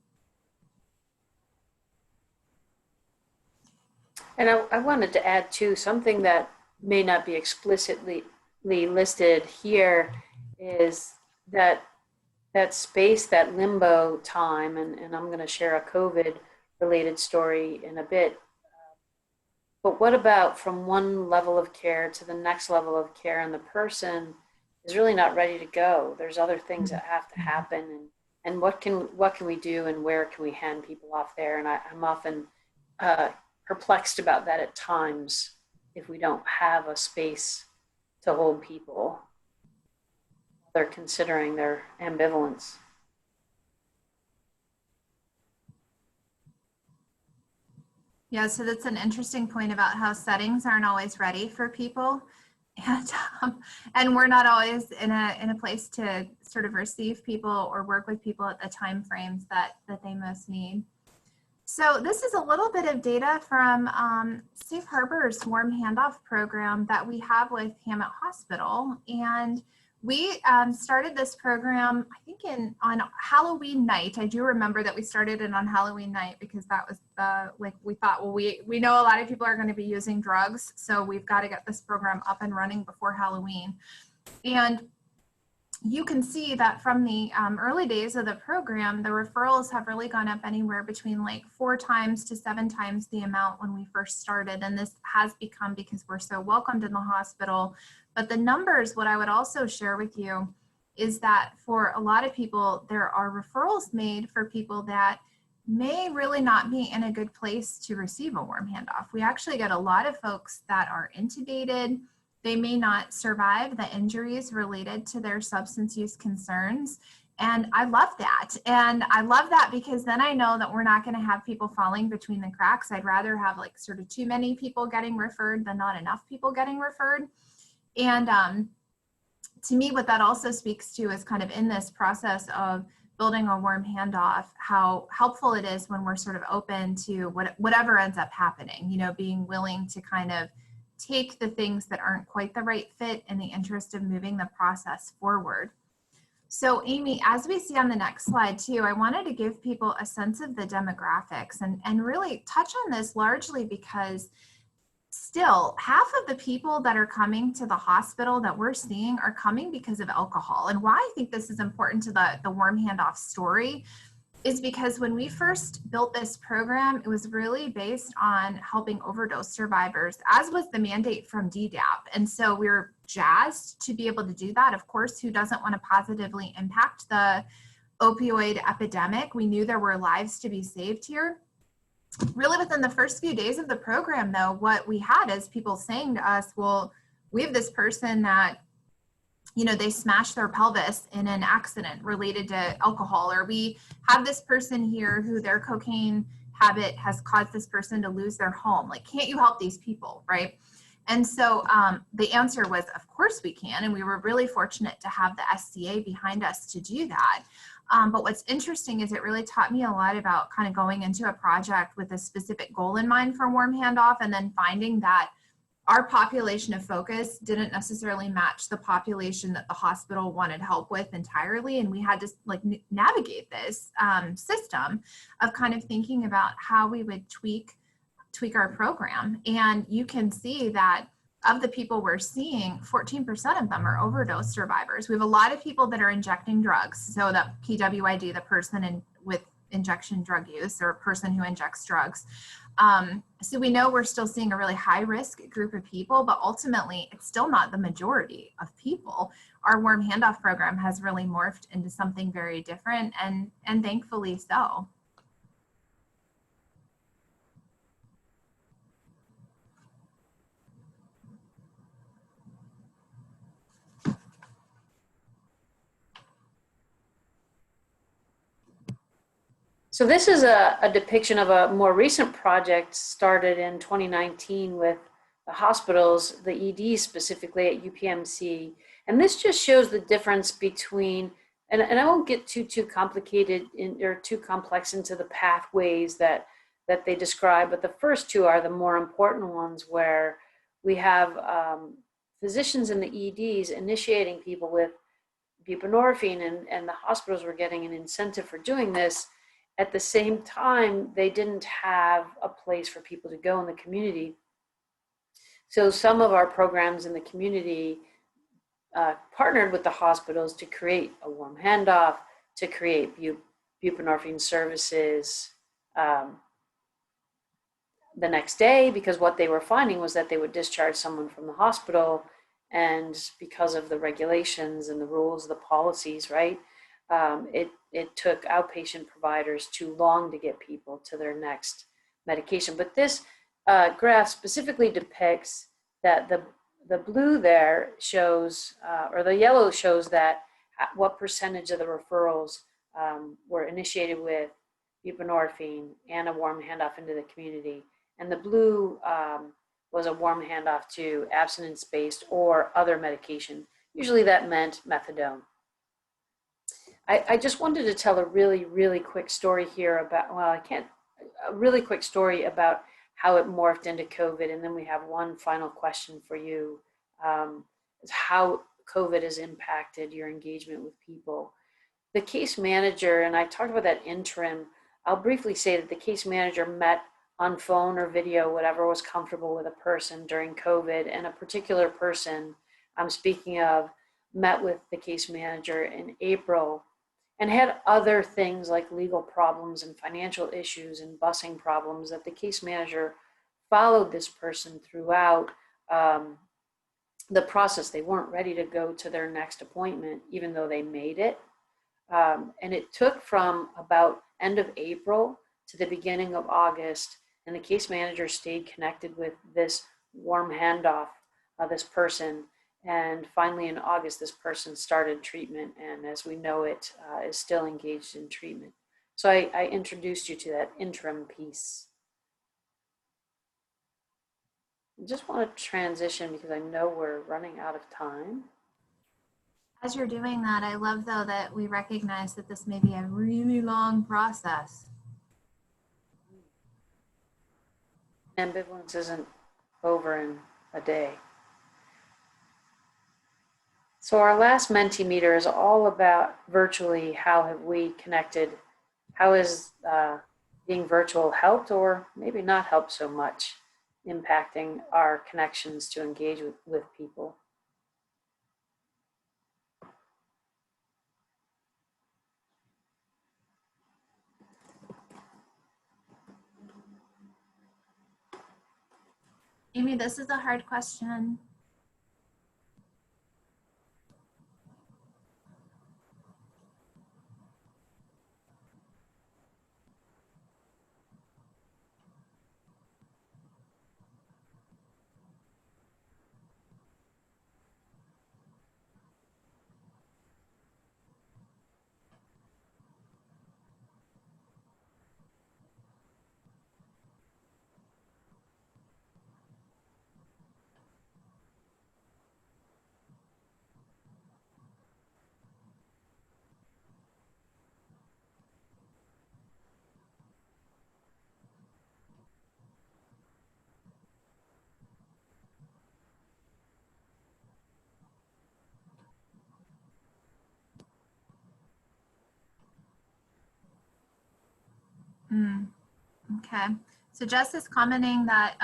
And I wanted to add too, something that may not be explicitly listed here is that space, that limbo time, and I'm going to share a COVID related story in a bit. But what about from one level of care to the next level of care, and the person is really not ready to go? There's other things that have to happen, and what can we do, and where can we hand people off there? And I'm often perplexed about that at times if we don't have a space to hold people. They're considering their ambivalence. Yeah, so that's an interesting point about how settings aren't always ready for people, and we're not always in a place to sort of receive people or work with people at the time frames that they most need. So this is a little bit of data from Safe Harbor's Warm Handoff program that we have with Hammett Hospital. And we started this program, I think on Halloween night. I do remember that we started it on Halloween night because that was like we thought, well, we know a lot of people are going to be using drugs, so we've got to get this program up and running before Halloween. And you can see that from the early days of the program, the referrals have really gone up anywhere between like 4 times to 7 times the amount when we first started. And this has become because we're so welcomed in the hospital. But the numbers, what I would also share with you is that for a lot of people, there are referrals made for people that may really not be in a good place to receive a warm handoff. We actually get a lot of folks that are intubated. They may not survive the injuries related to their substance use concerns. And I love that. And I love that because then I know that we're not going to have people falling between the cracks. I'd rather have like sort of too many people getting referred than not enough people getting referred. And to me, what that also speaks to is kind of in this process of building a warm handoff, how helpful it is when we're sort of open to whatever ends up happening, you know, being willing to kind of take the things that aren't quite the right fit in the interest of moving the process forward. So Amy, as we see on the next slide too, I wanted to give people a sense of the demographics and really touch on this largely because still half of the people that are coming to the hospital that we're seeing are coming because of alcohol. And why I think this is important to the warm handoff story is because when we first built this program, it was really based on helping overdose survivors, as was the mandate from DDAP. And so we were jazzed to be able to do that. Of course, who doesn't want to positively impact the opioid epidemic? We knew there were lives to be saved here. Really within the first few days of the program, though, what we had is people saying to us, well, we have this person that, you know, they smashed their pelvis in an accident related to alcohol, or we have this person here who their cocaine habit has caused this person to lose their home. Like, can't you help these people, right? And so the answer was, of course we can. And we were really fortunate to have the SCA behind us to do that. But what's interesting is it really taught me a lot about kind of going into a project with a specific goal in mind for warm handoff, and then finding that our population of focus didn't necessarily match the population that the hospital wanted help with entirely. And we had to like navigate this system of kind of thinking about how we would tweak our program. And you can see that of the people we're seeing, 14% of them are overdose survivors. We have a lot of people that are injecting drugs. So that PWID, the person with injection drug use, or a person who injects drugs. So we know we're still seeing a really high risk group of people, but ultimately it's still not the majority of people. Our warm handoff program has really morphed into something very different, and thankfully so. So this is a depiction of a more recent project started in 2019 with the hospitals, the EDs specifically at UPMC. And this just shows the difference between, and I won't get too complicated or too complex into the pathways that they describe, but the first two are the more important ones, where we have physicians in the EDs initiating people with buprenorphine, and the hospitals were getting an incentive for doing this. At the same time, they didn't have a place for people to go in the community. So some of our programs in the community partnered with the hospitals to create a warm handoff, to create buprenorphine services the next day, because what they were finding was that they would discharge someone from the hospital, and because of the regulations and the rules, the policies, right? It took outpatient providers too long to get people to their next medication. But this graph specifically depicts that the blue there shows, or the yellow shows that what percentage of the referrals were initiated with buprenorphine and a warm handoff into the community. And the blue was a warm handoff to abstinence-based or other medication. Usually that meant methadone. I just wanted to tell a really quick story here about, a really quick story about how it morphed into COVID. And then we have one final question for you, is how COVID has impacted your engagement with people. The case manager, and I talked about that interim, I'll briefly say that the case manager met on phone or video, whatever was comfortable with a person during COVID, and a particular person I'm speaking of met with the case manager in April and had other things like legal problems and financial issues and busing problems, that the case manager followed this person throughout the process. They weren't ready to go to their next appointment, even though they made it. And it took from about end of April to the beginning of August, and the case manager stayed connected with this warm handoff, this person. And finally in August, this person started treatment, and as we know it, is still engaged in treatment. So I introduced you to that interim piece. I just want to transition because I know we're running out of time. As you're doing that, I love though that we recognize that this may be a really long process. Ambivalence isn't over in a day. So our last Mentimeter is all about virtually, how have we connected? How is being virtual helped, or maybe not helped so much, impacting our connections to engage with people? Amy, this is a hard question. Okay, so Jess is commenting that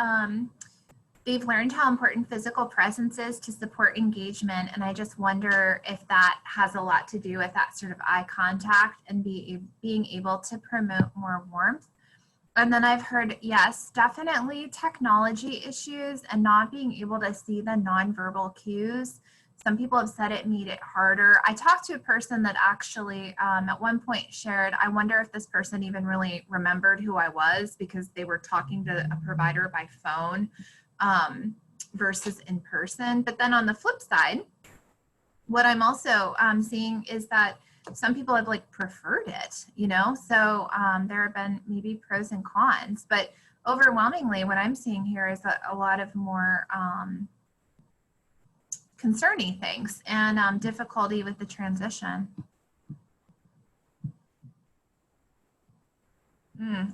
they've learned how important physical presence is to support engagement. And I just wonder if that has a lot to do with that sort of eye contact and being able to promote more warmth. And then I've heard, yes, definitely technology issues and not being able to see the nonverbal cues. Some people have said it made it harder. I talked to a person that actually at one point shared, I wonder if this person even really remembered who I was because they were talking to a provider by phone versus in person. But then on the flip side, what I'm also seeing is that some people have like preferred it, you know, so there have been maybe pros and cons, but overwhelmingly what I'm seeing here is a lot of more concerning things and difficulty with the transition.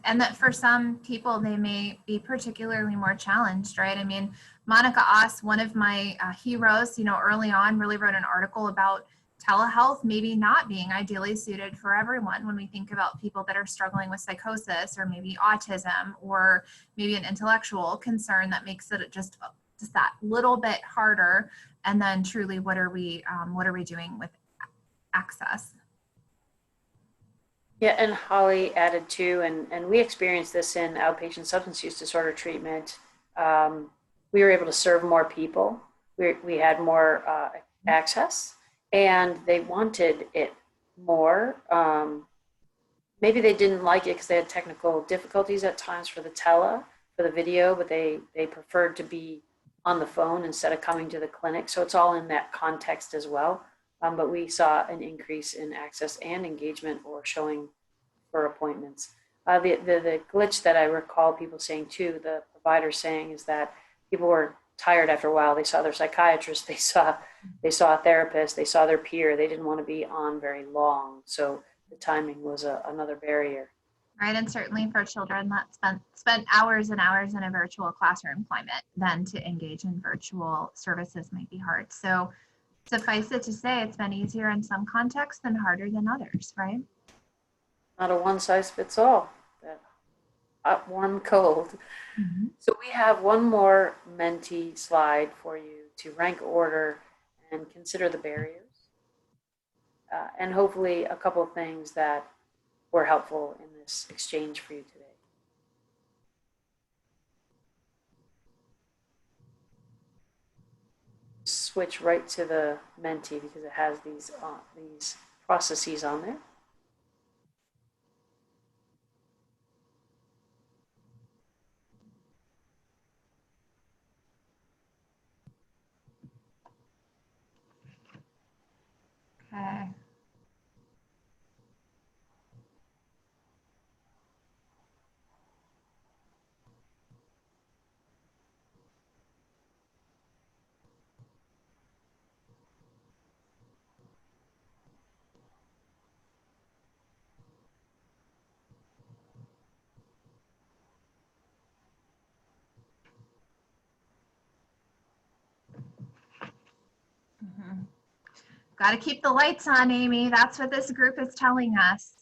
And that for some people, they may be particularly more challenged, right? I mean, Monica Oss, one of my heroes, you know, early on really wrote an article about telehealth maybe not being ideally suited for everyone when we think about people that are struggling with psychosis or maybe autism or maybe an intellectual concern that makes it just that little bit harder. And then truly, what are we doing with access? Yeah, and Holly added too, and we experienced this in outpatient substance use disorder treatment. We were able to serve more people. We had more access, and they wanted it more. Maybe they didn't like it because they had technical difficulties at times for the video, but they preferred to be on the phone instead of coming to the clinic. So it's all in that context as well. But we saw an increase in access and engagement or showing for appointments. The glitch that I recall people saying too, the provider saying, is that people were tired after a while. They saw their psychiatrist, they saw a therapist, they saw their peer. They didn't want to be on very long. So the timing was another barrier. Right, and certainly for children that spent hours and hours in a virtual classroom climate, then to engage in virtual services might be hard. So suffice it to say, it's been easier in some contexts and harder than others, right? Not a one size fits all. That hot, warm, cold. Mm-hmm. So we have one more Menti slide for you to rank order and consider the barriers, and hopefully a couple of things that were helpful in this exchange for you today. Switch right to the Menti because it has these processes on there. Okay. Mm-hmm. Got to keep the lights on, Amy. That's what this group is telling us.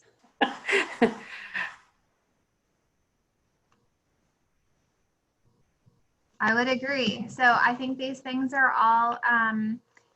I would agree. So I think these things are all,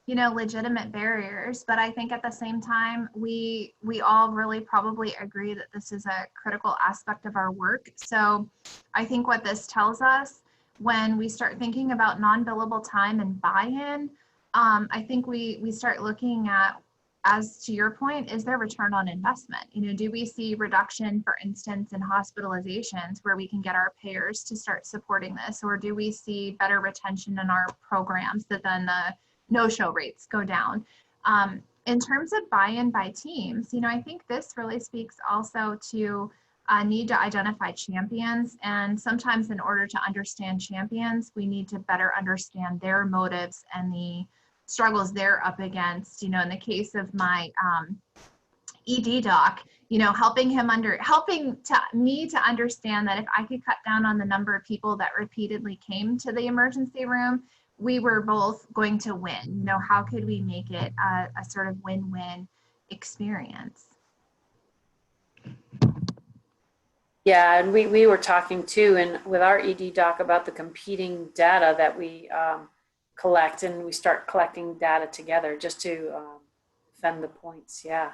you know, legitimate barriers, but I think at the same time, we all really probably agree that this is a critical aspect of our work. So I think what this tells us when we start thinking about non-billable time and buy-in, I think we start looking at, as to your point, is there return on investment? You know, do we see reduction, for instance, in hospitalizations where we can get our payers to start supporting this? Or do we see better retention in our programs that then the no-show rates go down? In terms of buy-in by teams, you know, I think this really speaks also to need to identify champions. And sometimes in order to understand champions, we need to better understand their motives and the struggles they're up against. You know, in the case of my ED doc, you know, helping me to understand that if I could cut down on the number of people that repeatedly came to the emergency room, we were both going to win. You know, how could we make it a sort of win-win experience? Yeah, and we were talking too, and with our ED doc about the competing data that we collect, and we start collecting data together just to defend the points. Yeah.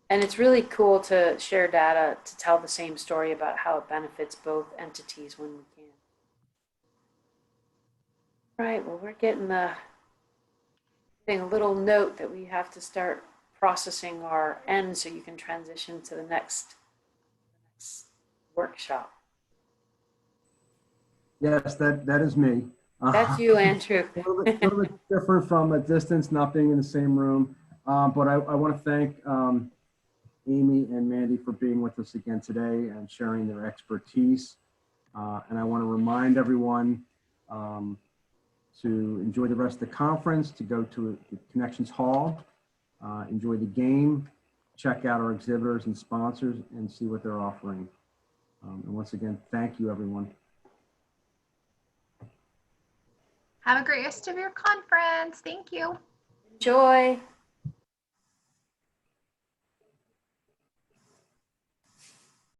And it's really cool to share data to tell the same story about how it benefits both entities when we can. Right, well, we're getting a little note that we have to start processing our end so you can transition to the next workshop. Yes, that is me. That's you, Andrew. A little bit different from a distance, not being in the same room. But I want to thank Amy and Mandy for being with us again today and sharing their expertise. And I want to remind everyone to enjoy the rest of the conference, to go to the Connections Hall, enjoy the game, check out our exhibitors and sponsors, and see what they're offering. And once again, thank you, everyone. Have a great rest of your conference. Thank you. Enjoy.